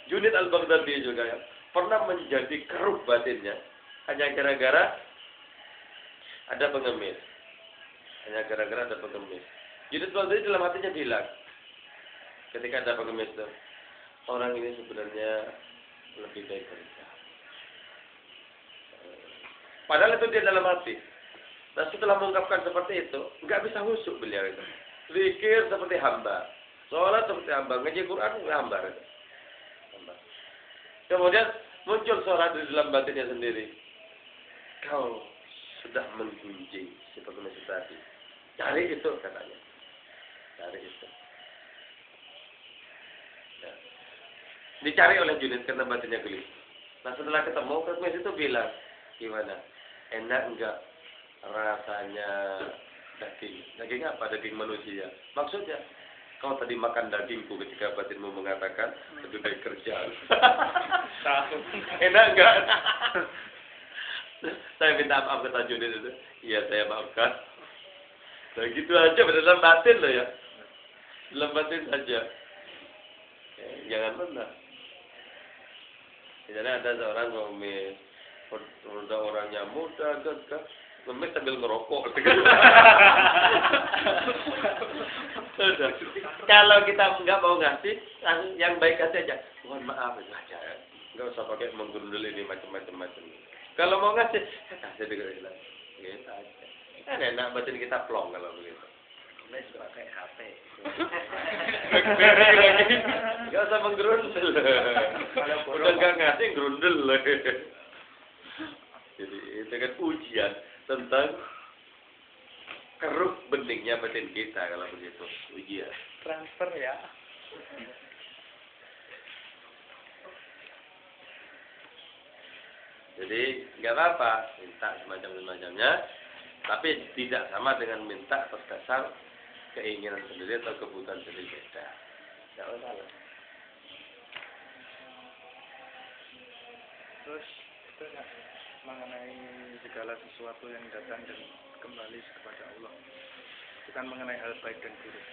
[SPEAKER 1] Junaid al-Baghdadi juga ya, pernah menjadi keruh batinnya hanya gara-gara ada pengemis. Hanya gara-gara ada pengemis. Junaid al-Baghdadi dalam hatinya bilang, ketika ada pengemis itu, orang ini sebenarnya lebih baik kerja. Padahal itu dia dalam hati. Nah setelah mengungkapkan seperti itu, nggak bisa husuk beliau itu. Zikir seperti hamba, sholat seperti hamba, ngaji Quran seperti hamba. Kemudian muncul suara di dalam batinnya sendiri. Kau sudah menggunjing si pengemis tadi. Cari itu katanya. Cari itu. Ya. Dicari oleh Junaid karena batinnya geli. Nah setelah ketemu, pengemis itu bilang, gimana? Enak enggak rasanya daging? Daging apa? Daging manusia. Maksudnya, kau tadi makan dagingku ketika batinmu mengatakan lebih baik kerja. Enak enggak? Saya minta maaf kata Junaid itu. Iya saya maafkan. Nah gitu aja dalam batin loh ya. Dalam batin saja. Jangan benar. Jadi ada seorang pengemis, udah orangnya muda, gagah, ngemis sambil ngerokok. Kalau kita nggak mau ngasih, yang baik kasih aja. Mohon maaf aja, nggak usah pakai menggerundel ini macam-macam. Kalau mau ngasih, kasih dengan hilang. Gitu aja. Kan enak batin kita plong kalau begitu. Nggak usah pakai HP. Nggak usah menggerundel. Udah nggak ngasih gerundel. Jadi itu kan ujian tentang keruh beningnya batin kita kalau begitu. Ujian.
[SPEAKER 3] Transfer ya.
[SPEAKER 1] Jadi nggak apa-apa minta semacamnya, tapi tidak sama dengan minta atas dasar keinginan sendiri atau kebutuhan sendiri beda. Nggak masalah.
[SPEAKER 3] Terus itu mengenai segala sesuatu yang datang dan kembali kepada Allah. Itu kan mengenai hal baik dan buruk.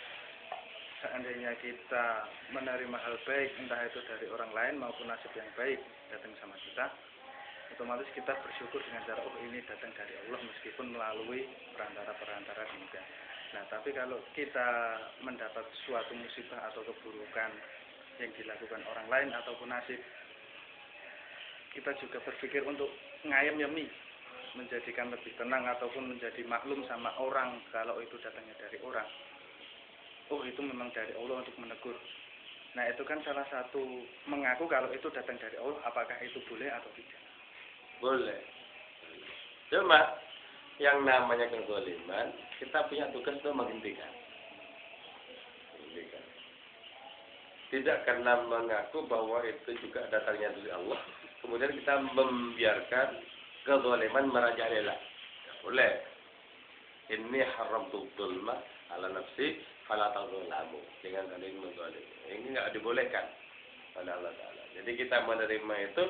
[SPEAKER 3] Seandainya kita menerima hal baik, entah itu dari orang lain maupun nasib yang baik datang sama kita, otomatis kita bersyukur dengan cara, oh ini datang dari Allah meskipun melalui perantara-perantara demikian. Nah, tapi kalau kita mendapat suatu musibah atau keburukan yang dilakukan orang lain ataupun nasib, kita juga berpikir untuk ngayem-yemi, menjadikan lebih tenang ataupun menjadi maklum sama orang kalau itu datangnya dari orang. Oh, itu memang dari Allah untuk menegur. Nah, itu kan salah satu mengaku kalau itu datang dari Allah, apakah itu boleh atau tidak?
[SPEAKER 1] Boleh. Cuma yang namanya kezaliman, kita punya tugas untuk menghentikan. Tidak karena mengaku bahwa itu juga datangnya dari Allah, kemudian kita membiarkan kezaliman merajalela. Boleh. Ini haram dzulma ala nafsi fala tadzalamu. Jangan saling menzalim. Ini enggak dibolehkan oleh Allah Taala. Jadi kita menerima itu,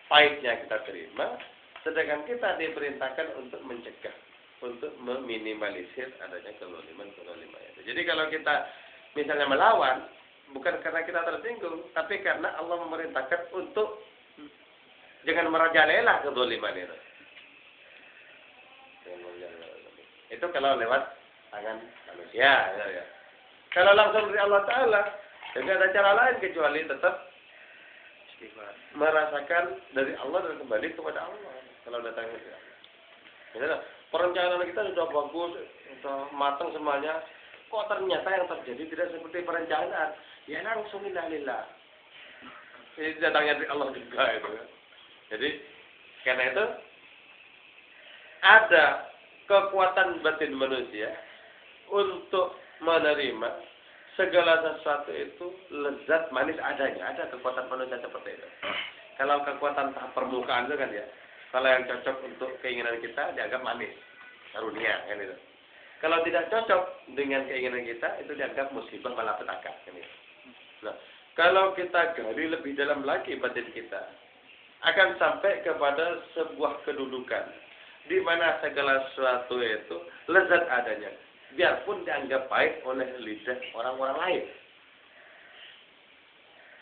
[SPEAKER 1] pahitnya kita terima, sedangkan kita diperintahkan untuk mencegah, untuk meminimalisir adanya kezaliman itu. Jadi kalau kita misalnya melawan, bukan karena kita tersinggung, tapi karena Allah memerintahkan untuk jangan merajalela kezaliman itu. Itu kalau lewat tangan manusia. Ya. Kalau langsung dari Allah Ta'ala, tidak ada cara lain kecuali tetap merasakan dari Allah dan kembali kepada Allah. Kalau datang dari Allah. perencanaan kita sudah bagus, sudah matang semuanya, kok ternyata yang terjadi tidak seperti perencanaan, ya langsung lillah. Ini datangnya dari Allah juga itu. Jadi karena itu ada kekuatan batin manusia untuk menerima segala sesuatu itu lezat manis adanya. Ada kekuatan manusia seperti itu. Kalau kekuatan tahap permukaan itu kan ya, kalau yang cocok untuk keinginan kita dianggap manis, karunia kan itu. Kalau tidak cocok dengan keinginan kita itu dianggap musibah malapetaka kan itu. Nah, kalau kita gali lebih dalam lagi batin kita, akan sampai kepada sebuah kedudukan di mana segala sesuatu itu lezat adanya, biarpun dianggap baik oleh lidah orang-orang lain.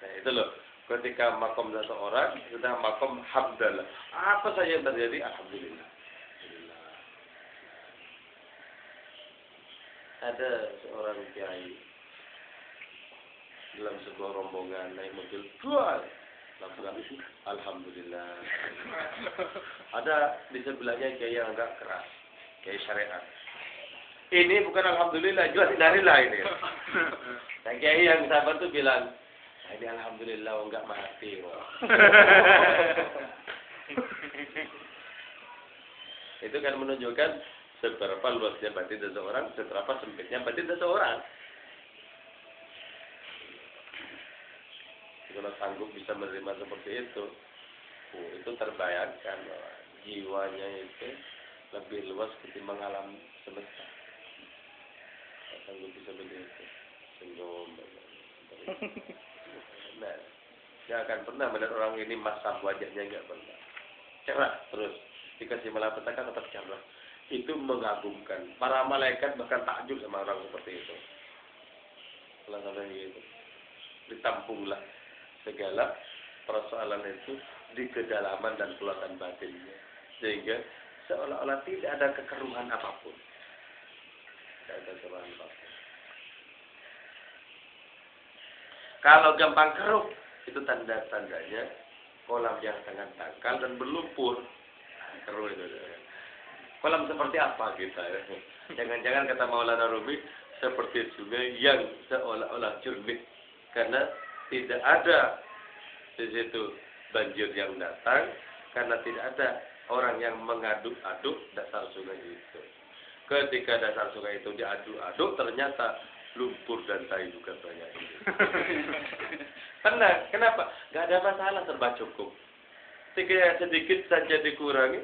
[SPEAKER 1] Nah, itu loh. Ketika makom seseorang sudah makom hamdalah, apa saja yang terjadi alhamdulillah. Alhamdulillah. Ada seorang kiai dalam sebuah rombongan naik mobil dua, langsung alhamdulillah. Ada di sebelahnya kiai yang agak keras, kiai syariat. Ini bukan alhamdulillah, jelas innalillah ini. Nah, kiai yang sahabat tuh bilang, ini alhamdulillah enggak mati. Itu kan menunjukkan seberapa luasnya batin seseorang, seberapa sempitnya batin seseorang. Kalau sanggup bisa menerima seperti itu terbayangkan bahwa jiwanya itu lebih luas ketimbang alam semesta. Sanggup bisa begitu, senyum. Nah, nggak akan pernah melihat orang ini masam wajahnya, nggak pernah. Cerah terus, dikasih malapetaka tetap cerah. Itu mengagumkan. Para malaikat bahkan takjub sama orang seperti itu. Kalau sampai gitu, ditampunglah segala persoalan itu di kedalaman dan keluasan batinnya, sehingga seolah-olah tidak ada kekeruhan apapun. Tidak ada kekeruhan apapun. Kalau gampang keruh, itu tanda-tandanya kolam yang sangat dangkal dan berlumpur. Keruh itu. Kolam seperti apa kita? Jangan-jangan kata Maulana Rumi seperti sungai yang seolah-olah jernih, karena tidak ada di situ banjir yang datang, karena tidak ada orang yang mengaduk-aduk dasar sungai itu. Ketika dasar sungai itu diaduk-aduk, ternyata lumpur dan tai juga banyak. Tenang, kenapa? Gak ada masalah, serba cukup. Sedikit saja dikurangi,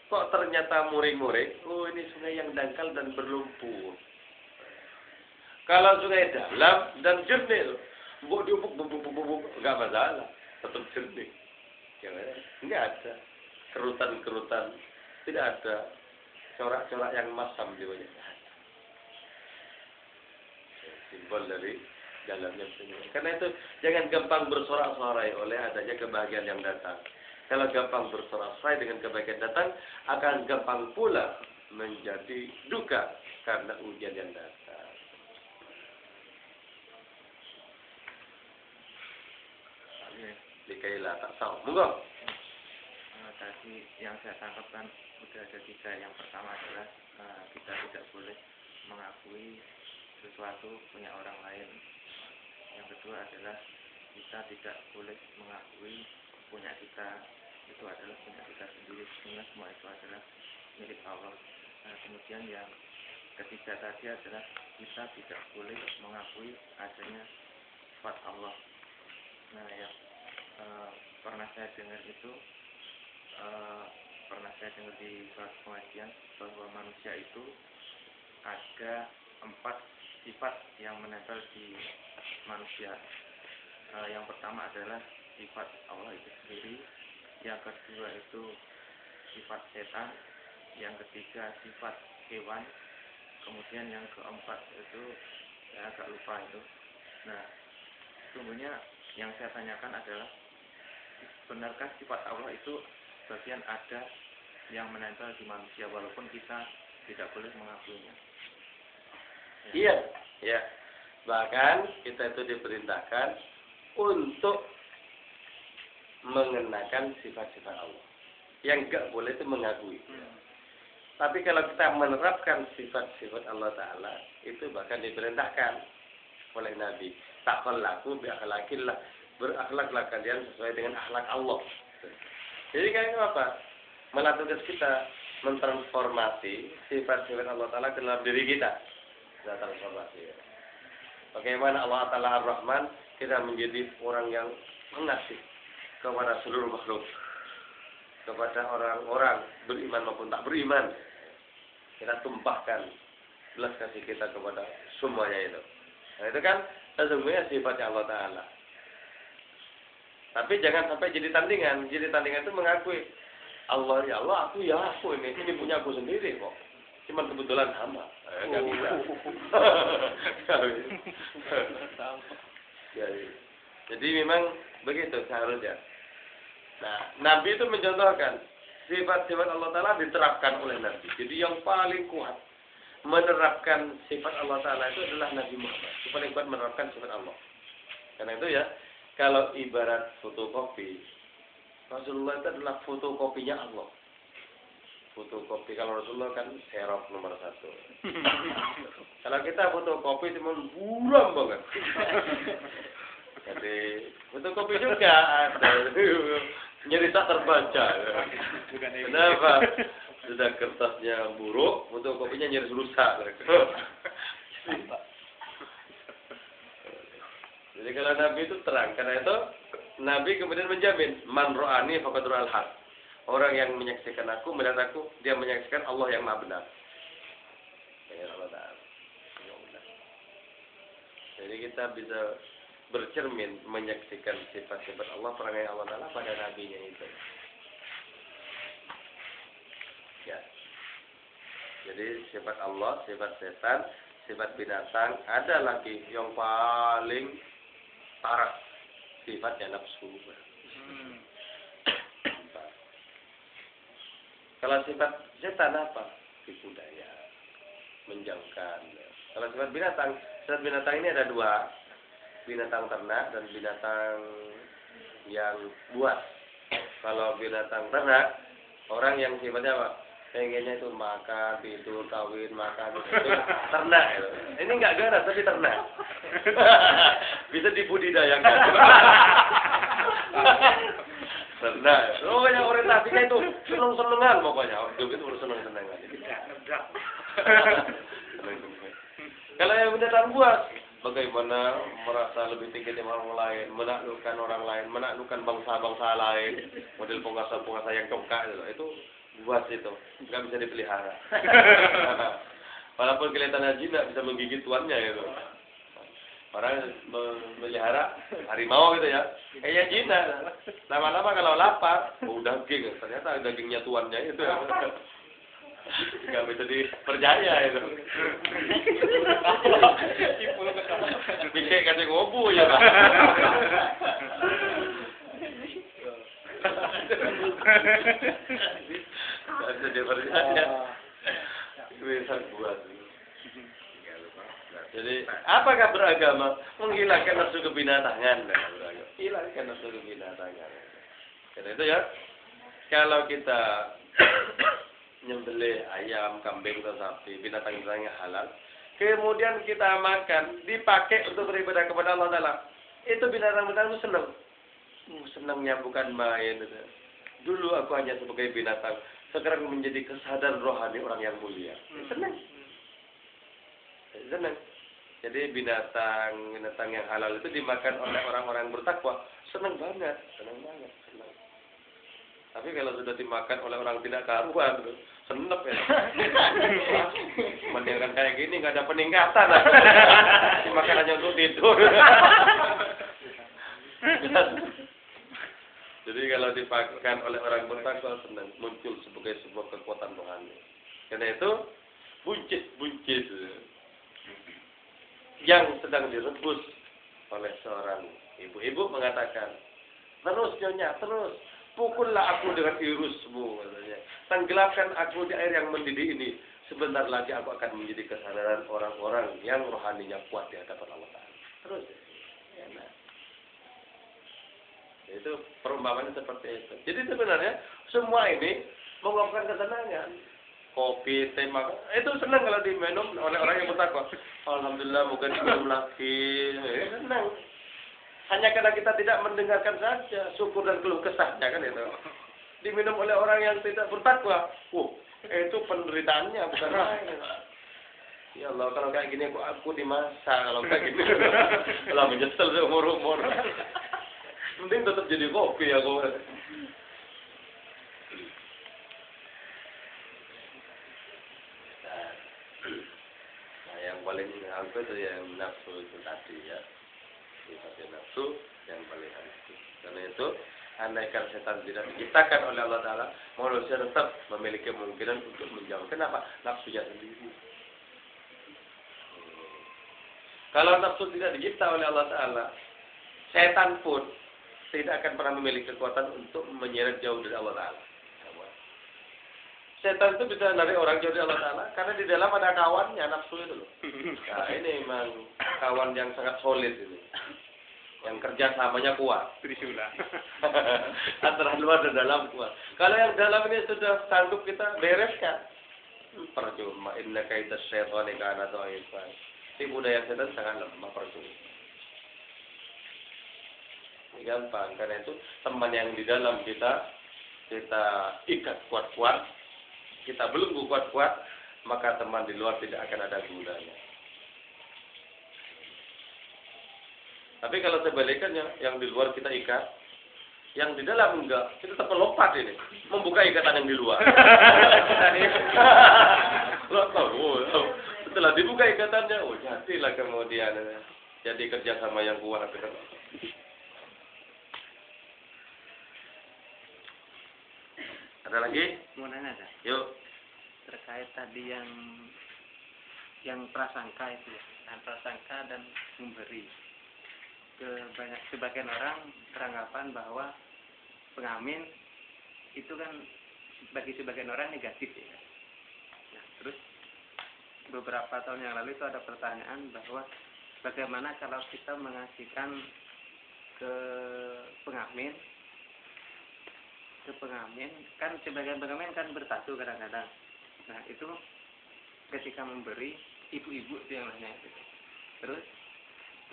[SPEAKER 1] kok ternyata muring-muring. Oh, ini sungai yang dangkal dan berlumpur. Kalau sungai dalam dan jernih, buk gak masalah, tetap jernih. Nggak ada kerutan-kerutan, tidak ada corak-corak yang masam di wajah. Simbol dari dalamnya sungai. Karena itu jangan gampang bersorak-sorai oleh adanya kebahagiaan yang datang. Kalau gampang bersorak-sorai dengan kebahagiaan datang, akan gampang pula menjadi duka karena ujian yang datang. Dikailah tak tahu. Monggo.
[SPEAKER 3] Tadi yang saya tangkapkan sudah ada 3. Yang pertama adalah kita tidak boleh mengakui sesuatu punya orang lain. Yang kedua adalah kita tidak boleh mengakui punya kita itu adalah punya kita sendiri, sehingga semua itu adalah milik Allah. Nah, kemudian yang ketiga tadi adalah kita tidak boleh mengakui adanya sifat Allah. Nah, yang pernah saya dengar itu pernah saya dengar di suatu pengajian bahwa manusia itu ada 4 sifat yang menempel di manusia. Yang pertama adalah sifat Allah itu sendiri, yang kedua itu sifat setan, yang ketiga sifat hewan, kemudian yang keempat itu saya agak lupa itu. Nah, sesungguhnya yang saya tanyakan adalah benarkah sifat Allah itu bagian ada yang menempel di manusia walaupun kita tidak boleh mengakuinya?
[SPEAKER 1] Iya, ya. Bahkan kita itu diperintahkan untuk mengenakan sifat-sifat Allah. Yang enggak boleh itu mengakui. Tapi kalau kita menerapkan sifat-sifat Allah Ta'ala, itu bahkan diperintahkan oleh Nabi. Takhallaku bi'akhlaqillah. Berakhlaklah kalian sesuai dengan akhlak Allah. Jadi kayak apa? Melatih kita mentransformasi sifat-sifat Allah Ta'ala ke dalam diri kita. Kita transformasi. Ya. Bagaimana Allah Ta'ala Ar-Rahman, kita menjadi orang yang mengasih kepada seluruh makhluk. Kepada orang-orang beriman maupun tak beriman. Kita tumpahkan belas kasih kita kepada semuanya itu. Nah itu kan sesungguhnya sifatnya Allah Ta'ala. Tapi jangan sampai jadi tandingan. Jadi tandingan itu mengakui Allah ya Allah, aku ya aku ini punya aku sendiri kok. Cuman kebetulan sama. Enggak bisa. Jadi memang begitu seharusnya. Nah, Nabi itu mencontohkan sifat-sifat Allah Ta'ala diterapkan oleh Nabi. Jadi yang paling kuat menerapkan sifat Allah Ta'ala itu adalah Nabi Muhammad. Yang paling kuat menerapkan sifat Allah. Karena itu ya, kalau ibarat fotokopi, Rasulullah itu adalah fotokopinya Allah. Fotokopi, kalau Rasulullah kan serok nomor 1. Kalau kita fotokopi cuma buram banget. Jadi fotokopi juga ada. Nyeri tak terbaca. Kenapa? Sudah kertasnya buruk, fotokopinya nyaris rusak. Jadi kalau Nabi itu terang, karena itu Nabi kemudian menjamin man ro'ani faqad ra'al haq. Orang yang menyaksikan aku, melihat aku, dia menyaksikan Allah yang Maha benar. Allah Ta'ala. Jadi kita bisa bercermin menyaksikan sifat-sifat Allah, perangai Allah Ta'ala pada Nabi-Nya itu. Ya. Jadi sifat Allah, sifat setan, sifat binatang, ada lagi yang paling parah, sifatnya nafsu. Kalau sifat setan apa? Tipu daya, menjauhkan. Kalau sifat binatang ini ada 2. Binatang ternak dan binatang yang buas. Kalau binatang ternak, orang yang sifatnya apa? Pengennya itu makan, tidur, kawin, makan, itu ternak. Itu. Ini enggak garap, tapi ternak. Bisa dibudidayakan. Ternak. Oh, yang orientasinya itu seneng-senengan pokoknya. Hidup itu harus seneng-senengan. Kalau yang binatang buas, bagaimana merasa lebih tinggi dari orang lain, menaklukkan orang lain, menaklukkan bangsa-bangsa lain, model penguasa-penguasa yang congkak itu buas itu, nggak bisa dipelihara. Walaupun kelihatannya jinak bisa menggigit tuannya itu. Orang melihara harimau gitu ya, kayak jinak. Lama-lama kalau lapar, daging, ternyata dagingnya tuannya itu. Nggak bisa dipercaya itu. Pikir kasih ngobu ya Pak. Nggak bisa dipercaya. Bisa buat. Jadi apakah beragama menghilangkan nafsu kebinatangan? Hilangkan nafsu kebinatangan. Karena itu ya, kalau kita nyembelih ayam, kambing, atau sapi, binatang-binatang yang halal, kemudian kita makan, dipakai untuk beribadah kepada Allah Ta'ala, itu binatang-binatang itu senang. Senangnya bukan main. Dulu aku hanya sebagai binatang, sekarang menjadi kesadaran rohani orang yang mulia. Senang. Senang. Jadi binatang yang halal itu dimakan oleh orang-orang bertakwa, senang banget. Tapi kalau sudah dimakan oleh orang tidak karuan, senep ya. Mendingan kayak gini nggak ada peningkatan. Dimakan hanya untuk tidur. Jadi kalau dimakan oleh orang bertakwa senang, muncul sebagai sebuah kekuatan rohani. Karena itu buncit yang sedang direbus oleh seorang ibu mengatakan, terus nyonya, terus pukullah aku dengan irusmu, katanya. Tenggelamkan aku di air yang mendidih ini. Sebentar lagi aku akan menjadi kesadaran orang-orang yang rohaninya kuat di hadapan Allah Ta'ala. Terus, enak. Itu perumpamannya seperti itu. Jadi sebenarnya semua ini mengungkapkan kesenangan. kopi, teh, itu senang kalau diminum oleh orang yang bertakwa. Alhamdulillah, moga diminum lagi. Senang. Hanya karena kita tidak mendengarkan saja, syukur dan keluh kesahnya kan itu. Diminum oleh orang yang tidak bertakwa. Itu penderitaannya bukan lain. Ya Allah, kalau kayak gini aku dimasak, kalau kayak gini lah menyesal seumur-umur. Mending tetap jadi kopi aku. Nah, yang paling angka itu yang nafsu itu tadi ya. Sifat nafsu yang paling angka. Karena itu, andaikan setan tidak diciptakan oleh Allah Ta'ala, manusia tetap memiliki kemungkinan untuk menjauh. Kenapa? Nafsunya sendiri. Kalau nafsu tidak dicipta oleh Allah Ta'ala, setan pun tidak akan pernah memiliki kekuatan untuk menyeret jauh dari Allah Ta'ala. Setan itu bisa dari orang jauh dari Allah Ta'ala, karena di dalam ada kawannya, nafsu itu loh. Nah, ini memang kawan yang sangat solid ini. Yang kerja samanya kuat.
[SPEAKER 2] Trisula.
[SPEAKER 1] Antara luar dan dalam kuat. Kalau yang dalam ini sudah sanggup kita bereskan. Percuma. Inna kaita syaitani kana dhaifan. Tipu daya setan sangat lemah, percuma. Ini gampang. Karena itu teman yang di dalam kita ikat kuat-kuat, kita belenggu kuat-kuat, maka teman di luar tidak akan ada gunanya. Tapi kalau sebalikannya, yang di luar kita ikat, yang di dalam enggak, kita tetap melompat ini, membuka ikatan yang di luar. Setelah dibuka ikatannya, jadilah kemudian jadi kerjasama yang kuat. Ada lagi?
[SPEAKER 4] Mau nanya kan?
[SPEAKER 1] Yuk.
[SPEAKER 4] Terkait tadi yang prasangka itu ya, prasangka dan memberi. Sebagian orang beranggapan bahwa pengamen itu kan bagi sebagian orang negatif ya. Nah, terus beberapa tahun yang lalu itu ada pertanyaan bahwa bagaimana kalau kita mengasihkan ke pengamen kan sebagian pengamen kan bertato kadang-kadang. Nah itu ketika memberi ibu-ibu itu yang nanya itu. Terus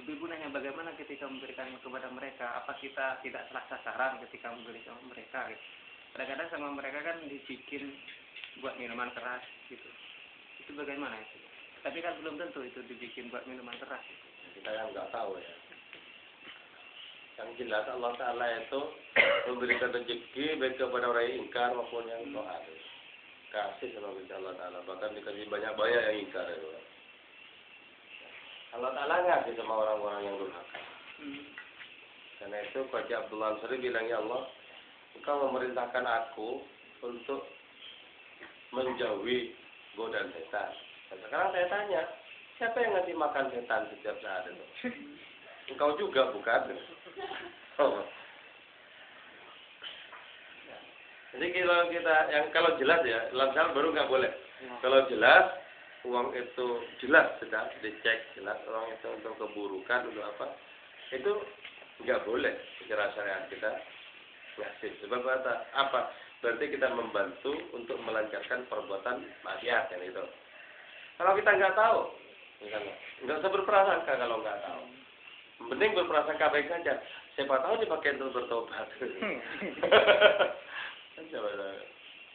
[SPEAKER 4] ibu-ibu nanya bagaimana ketika memberikan kepada mereka, apa kita tidak salah sasaran ketika memberi sama mereka gitu. Kadang-kadang sama mereka kan dibikin buat minuman keras gitu. Itu bagaimana itu? Tapi kan belum tentu itu dibikin buat minuman keras gitu.
[SPEAKER 1] Kita yang nggak tahu ya. Yang jelas Allah Ta'ala itu memberikan rezeki baik kepada orang yang ingkar maupun yang doa. Kasih sama Allah Ta'ala. Bahkan dikasih banyak-banyak yang ingkar itu. Allah Ta'ala ngasih sama orang-orang yang durhaka. Karena itu Qaji Abdullah Ansari bilang, ya Allah, Engkau memerintahkan aku untuk menjauhi godaan setan. Dan sekarang saya tanya, siapa yang ngasih makan setan setiap saat itu? Engkau juga bukan? Oh. Jadi kalau jelas ya, langsung baru nggak boleh. Kalau jelas, uang itu jelas sudah dicek jelas uang itu untuk keburukan untuk apa? Itu nggak boleh secara syariat kita ngasih. Sebab apa? Berarti kita membantu untuk melancarkan perbuatan maksiat yang itu. Kalau kita nggak tahu, misalnya, nggak usah berprasangka kalau nggak tahu. Mending berprasangka baik saja. Siapa tahu dipakai untuk bertobat.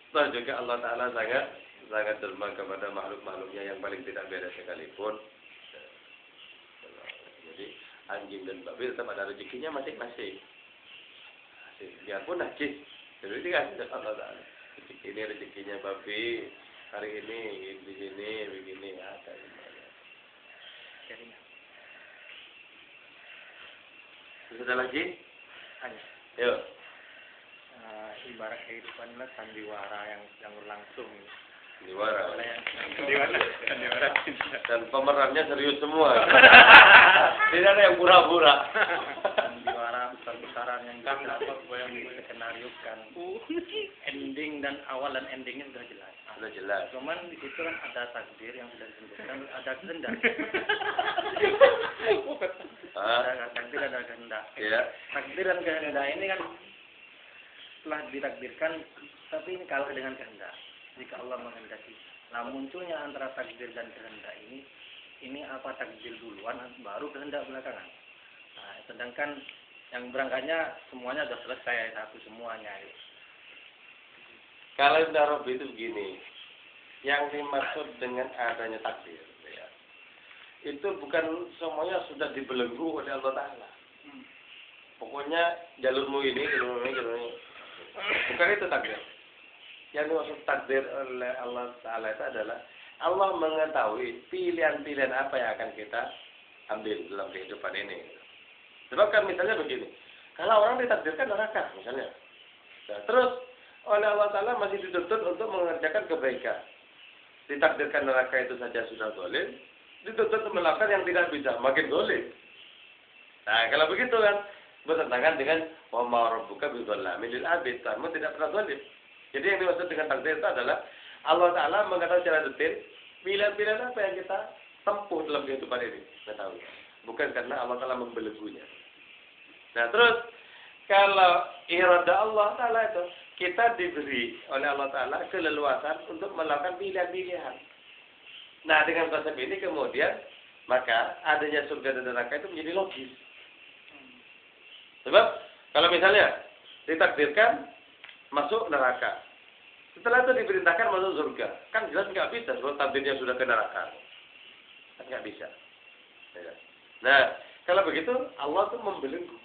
[SPEAKER 1] Toh juga Allah Ta'ala sangat derma kepada makhluk-makhluknya yang paling tidak beres sekalipun. Jadi anjing dan babi tetap ada rezekinya masing-masing. Biarpun najis, jadi dikasih Allah Ta'ala. Ini rezekinya babi, hari ini di sini begini ada. Sudah lagi?
[SPEAKER 2] Hanya.
[SPEAKER 1] Yuk.
[SPEAKER 2] Ibarat kehidupanlah sandiwara yang berlangsung.
[SPEAKER 1] Sandiwara.
[SPEAKER 2] Sandiwara.
[SPEAKER 1] Dan pemerannya serius semua. Tidak ada yang pura-pura.
[SPEAKER 2] Sandiwara besar-besaran yang diskenariokan. Ending dan awal dan endingnya sudah jelas.
[SPEAKER 1] Sudah jelas.
[SPEAKER 2] Cuman di situ kan ada takdir yang sudah disebutkan, ada kehendak. Ada takdir, ada kehendak.
[SPEAKER 1] Ya.
[SPEAKER 2] Takdir dan kehendak ini kan telah ditakdirkan, tapi ini kalah dengan kehendak.
[SPEAKER 3] jika Allah menghendaki. Nah, munculnya antara takdir dan kehendak ini apa takdir duluan baru kehendak belakangan. Nah, sedangkan yang berangkatnya semuanya sudah selesai satu semuanya.
[SPEAKER 1] Kalau Ibn Arabi itu begini, yang dimaksud dengan adanya takdir, ya, itu bukan semuanya sudah dibelenggu oleh Allah Ta'ala. Pokoknya jalurmu ini. Bukan itu takdir. Yang dimaksud takdir oleh Allah Ta'ala itu adalah Allah mengetahui pilihan-pilihan apa yang akan kita ambil dalam kehidupan ini. Sebab kan misalnya begini, kalau orang ditakdirkan neraka misalnya, nah, terus oleh Allah Ta'ala masih dituntut untuk mengerjakan kebaikan. Ditakdirkan neraka itu saja sudah zalim, dituntut untuk melakukan yang tidak bisa, makin zalim. Nah, kalau begitu kan bertentangan dengan wa ma rabbuka bidzalamin lil abid. Kamu tidak pernah zalim. Jadi yang dimaksud dengan takdir itu adalah Allah Ta'ala mengetahui secara detail pilihan-pilihan apa yang kita tempuh dalam kehidupan ini. Mengetahui. Bukan karena Allah Ta'ala membelenggunya. Nah, terus kalau irada Allah Ta'ala itu kita diberi oleh Allah Ta'ala keleluasan untuk melakukan pilihan-pilihan. Nah, dengan konsep ini kemudian maka adanya surga dan neraka itu menjadi logis. Sebab kalau misalnya ditakdirkan masuk neraka, setelah itu diperintahkan masuk surga, kan jelas nggak bisa sebab takdirnya sudah ke neraka, kan nggak bisa. Ya. Nah, kalau begitu Allah tuh membelenggu.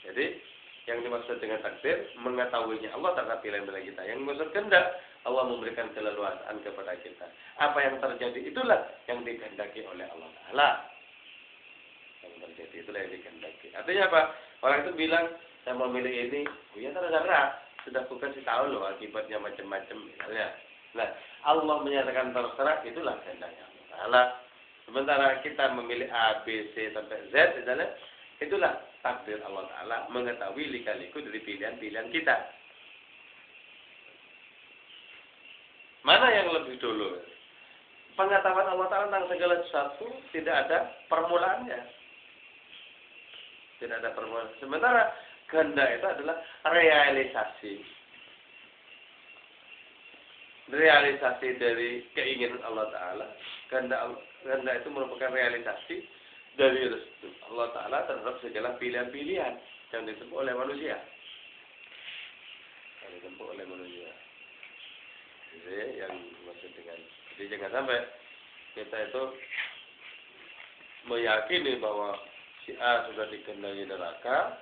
[SPEAKER 1] Jadi yang dimaksud dengan takdir mengetahuinya Allah terhadap pilihan-pilihan kita. Yang dimaksud kehendak Allah memberikan keleluasaan kepada kita. Apa yang terjadi itulah yang dikehendaki oleh Allah Ta'ala. Yang terjadi itulah yang dikehendaki. Artinya apa? Orang itu bilang saya mau milih ini, oh ya terserah. Sudah aku kasih tahu loh akibatnya macam-macam misalnya. Nah, Allah menyatakan terserah itulah kehendaknya Allah Ta'ala. Sementara kita memilih A, B, C sampai Z misalnya, itulah takdir Allah Ta'ala mengetahui lika-liku dari pilihan-pilihan kita. Mana yang lebih dulu? Pengetahuan Allah Ta'ala tentang segala sesuatu tidak ada permulaannya. Tidak ada permulaan. Sementara kehendak itu adalah realisasi. Realisasi dari keinginan Allah Ta'ala. Kehendak itu merupakan realisasi dari restu Allah Ta'ala terhadap segala pilihan-pilihan yang ditempuh oleh manusia. Yang ditempuh oleh manusia. Jadi yang maksud dengan, jadi jangan sampai kita itu meyakini bahwa si A sudah dikehendaki neraka,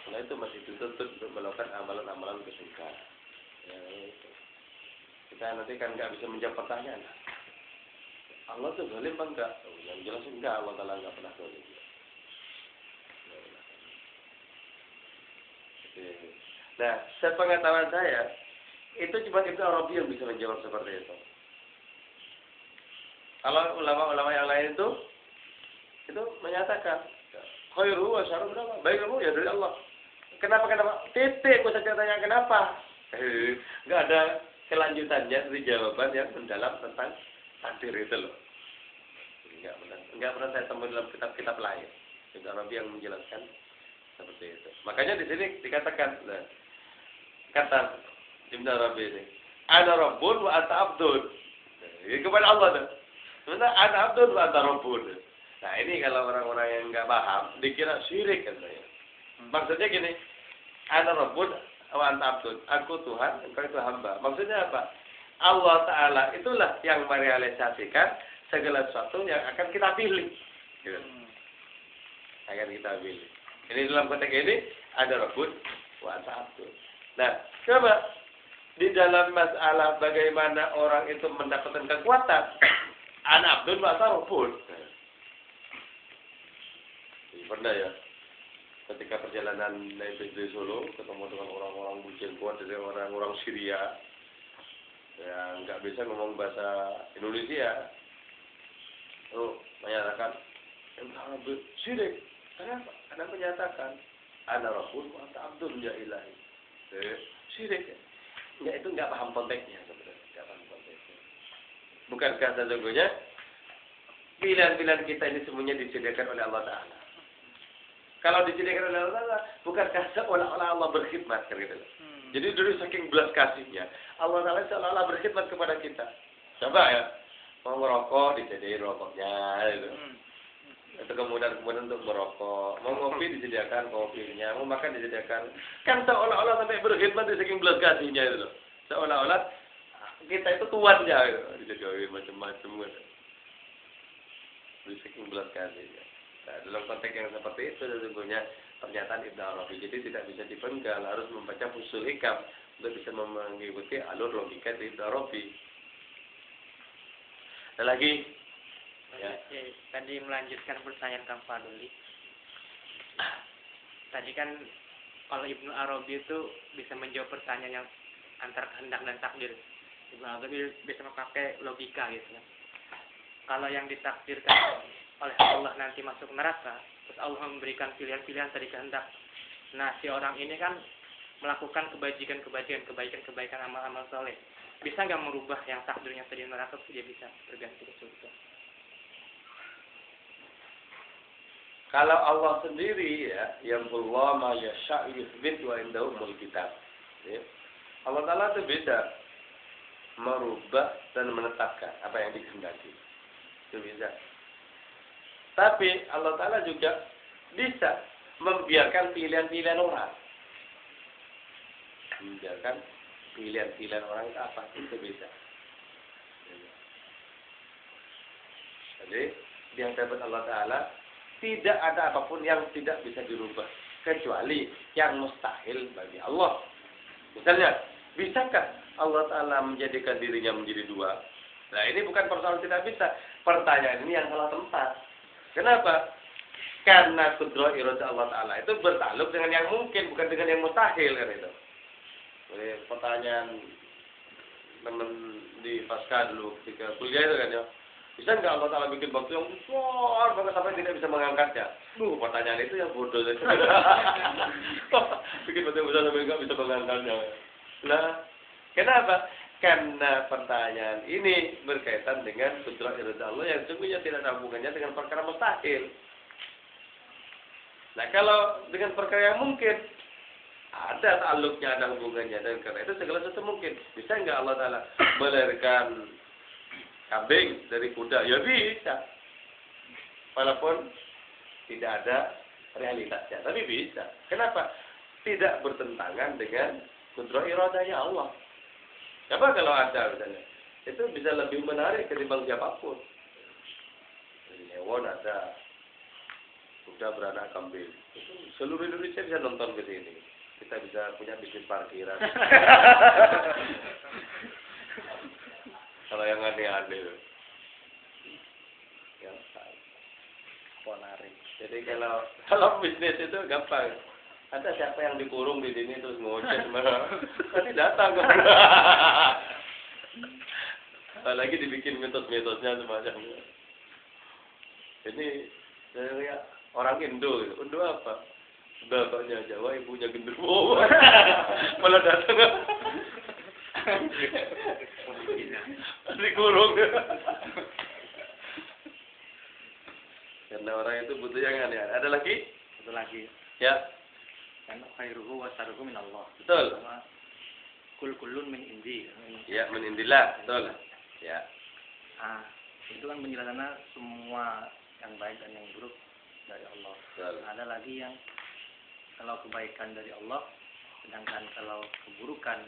[SPEAKER 1] setelah itu masih dituntut untuk melakukan amalan-amalan ke surga. Ya, itu. Kita nanti kan nggak bisa menjawab pertanyaan. Allah itu zalim apa enggak? Yang jelas enggak, Allah Ta'ala enggak pernah zalim. Nah, sepengetahuan saya, itu cuma Ibn Arabi yang bisa menjawab seperti itu. Kalau ulama-ulama yang lain itu menyatakan, khairu wa syarru berapa? Baik kamu ya dari Allah. Kenapa? Titik, aku saja tanya kenapa. Enggak ada kelanjutannya dari jawaban yang mendalam tentang takdir itu loh. Enggak pernah saya temui dalam kitab-kitab lain. Ibn Arabi yang menjelaskan seperti itu. Makanya di sini dikatakan, kata Ibn Arabi ini, ana rabbun wa anta abdun. Ini kepada Allah tuh. Sebenarnya ana abdun wa anta rabbun. Nah ini kalau orang-orang yang enggak paham, dikira syirik katanya. Maksudnya gini, ana rabbun wa anta abdun. Aku Tuhan, engkau itu hamba. Maksudnya apa? Allah Ta'ala itulah yang merealisasikan segala sesuatu yang akan kita pilih. Gitu. Akan kita pilih. Ini dalam konteks ini ada rabbun wa anta abdun. Nah, coba di dalam masalah bagaimana orang itu mendapatkan kekuatan, ana abdun wa anta rabbun. Pernah ya, ketika perjalanan naik dari Solo, ketemu dengan orang-orang bucin kuat dari orang-orang Syria yang nggak bisa ngomong bahasa Indonesia. Oh, menyatakan, syirik. Kenapa? Karena menyatakan, ana rabbun wa anta abdun ya ilahi. Syirik. Ya, itu nggak paham konteksnya sebenarnya. Nggak paham konteksnya. Bukankah sesungguhnya pilihan-pilihan kita ini semuanya disediakan oleh Allah Ta'ala? Kalau disediakan oleh Allah Ta'ala, bukankah seolah-olah Allah berkhidmat kan gitu? Jadi dari saking belas kasihnya, Allah Ta'ala seolah-olah berkhidmat kepada kita. Coba ya, mau merokok disediain rokoknya, gitu. Itu kemudian untuk merokok, mau ngopi disediakan kopinya, mau makan disediakan. Kan seolah-olah sampai berkhidmat dari saking belas kasihnya itu loh. Seolah-olah kita itu tuannya, gitu. Disediain macam-macam, gitu. Dari saking belas kasihnya. Nah, dalam konteks yang seperti itu sesungguhnya pernyataan Ibnu Arabi. Jadi tidak bisa dipenggal, harus membaca Fusul Hikam untuk bisa mengikuti alur logika dari Ibnu Arabi. Ada lagi? Ya.
[SPEAKER 5] Tadi melanjutkan pertanyaan Kang Fadli. Tadi kan kalau Ibnu Arabi itu bisa menjawab pertanyaan yang antara kehendak dan takdir. Ibnu Arabi bisa memakai logika gitu kan. Kalau yang ditakdirkan oleh Allah nanti masuk neraka, terus Allah memberikan pilihan-pilihan tadi kehendak. Nah, si orang ini kan melakukan kebaikan amal-amal soleh. Bisa nggak merubah yang takdirnya tadi neraka, dia bisa berganti ke surga?
[SPEAKER 1] Kalau Allah sendiri ya, yamhullahu ma yasha'u yuthbit wa indahu ummul kitab. Ya. Allah Ta'ala itu bisa merubah dan menetapkan apa yang dikehendaki. Itu bisa. Tapi Allah Ta'ala juga bisa membiarkan pilihan-pilihan orang. Membiarkan pilihan-pilihan orang itu apa? Itu bisa. Jadi, di hadapan Allah Ta'ala tidak ada apapun yang tidak bisa dirubah. Kecuali yang mustahil bagi Allah. Misalnya, bisakah Allah Ta'ala menjadikan dirinya menjadi dua? Nah, ini bukan persoalan tidak bisa. Pertanyaan ini yang salah tempat. Kenapa? Karena kudroh iroda Allah Ta'ala itu bertakluk dengan yang mungkin, bukan dengan yang mustahil kan itu. Jadi pertanyaan teman di pasca dulu ketika kuliah itu kan ya, bisa nggak Allah Ta'ala bikin batu yang besar banget sampai tidak bisa mengangkatnya? Pertanyaan itu yang bodoh. Bikin batu yang besar sampai nggak bisa mengangkatnya. Nah, kenapa? Karena pertanyaan ini berkaitan dengan kudrat iroda Allah yang sungguhnya tidak ada hubungannya dengan perkara mustahil. Nah, kalau dengan perkara yang mungkin, ada ta'alluqnya, ada hubungannya, dan karena itu segala sesuatu mungkin. Bisa nggak Allah Ta'ala melahirkan kambing dari kuda? Ya bisa. Walaupun tidak ada realitasnya, tapi bisa. Kenapa? Tidak bertentangan dengan kudrat irodanya Allah. Apa kalau ada misalnya? Itu bisa lebih menarik ketimbang siapapun. Jadi hewan ada, kuda beranak kambing. Itu seluruh Indonesia bisa nonton ke sini. Kita bisa punya bisnis parkiran. Kalau yang aneh-aneh. Gampang.
[SPEAKER 3] Ponari.
[SPEAKER 1] Jadi kalau bisnis itu gampang. Ada siapa yang dikurung di sini terus ngoceh mana? Nanti datang. Apalagi dibikin mitos-mitosnya semacamnya. Ini saya orang Indo. Indo apa? Bapaknya Jawa, ibunya genderuwo. Malah datang. Dikurung. Karena orang itu butuh yang aneh-aneh. Ada lagi?
[SPEAKER 3] Satu lagi.
[SPEAKER 1] Ya.
[SPEAKER 3] Kan khairuhu wa syarruhu min Allah.
[SPEAKER 1] Betul.
[SPEAKER 3] Kullun min indi.
[SPEAKER 1] Ya, min indillah. Betul. Ya.
[SPEAKER 3] Itu kan penjelasannya semua yang baik dan yang buruk dari Allah.
[SPEAKER 1] Betul.
[SPEAKER 3] Ada lagi yang kalau kebaikan dari Allah, sedangkan kalau keburukan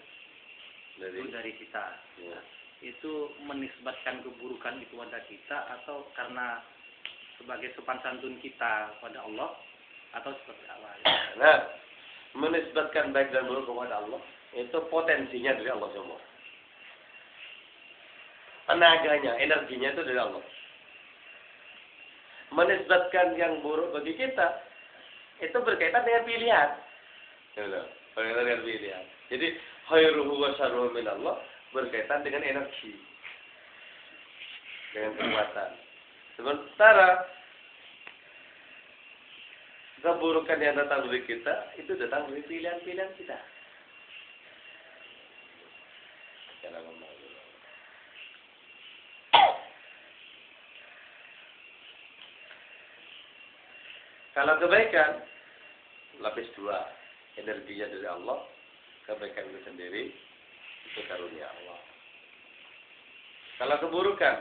[SPEAKER 3] itu dari kita.
[SPEAKER 1] Ya.
[SPEAKER 3] Itu menisbatkan keburukan itu pada kita atau karena sebagai sopan santun kita pada Allah atau seperti apa?
[SPEAKER 1] Nah, menisbatkan baik dan buruk kepada Allah itu potensinya dari Allah semua. Tenaganya, energinya itu dari Allah. Menisbatkan yang buruk bagi kita itu berkaitan dengan pilihan. Berkaitan dengan pilihan. Jadi khairuhu wa syarruhu min Allah berkaitan dengan energi. Dengan kekuatan. Sementara keburukan yang datang dari kita itu datang dari pilihan-pilihan kita. Cara ngomong. Kalau kebaikan lapis dua, energinya dari Allah. kebaikan itu sendiri itu karunia Allah. Kalau keburukan,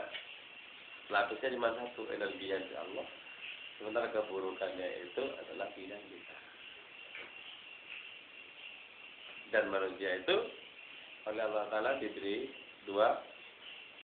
[SPEAKER 1] lapisnya cuma satu, energinya di Allah. Sementara keburukannya itu adalah pilihan kita. Dan manusia itu oleh Allah Ta'ala diberi dua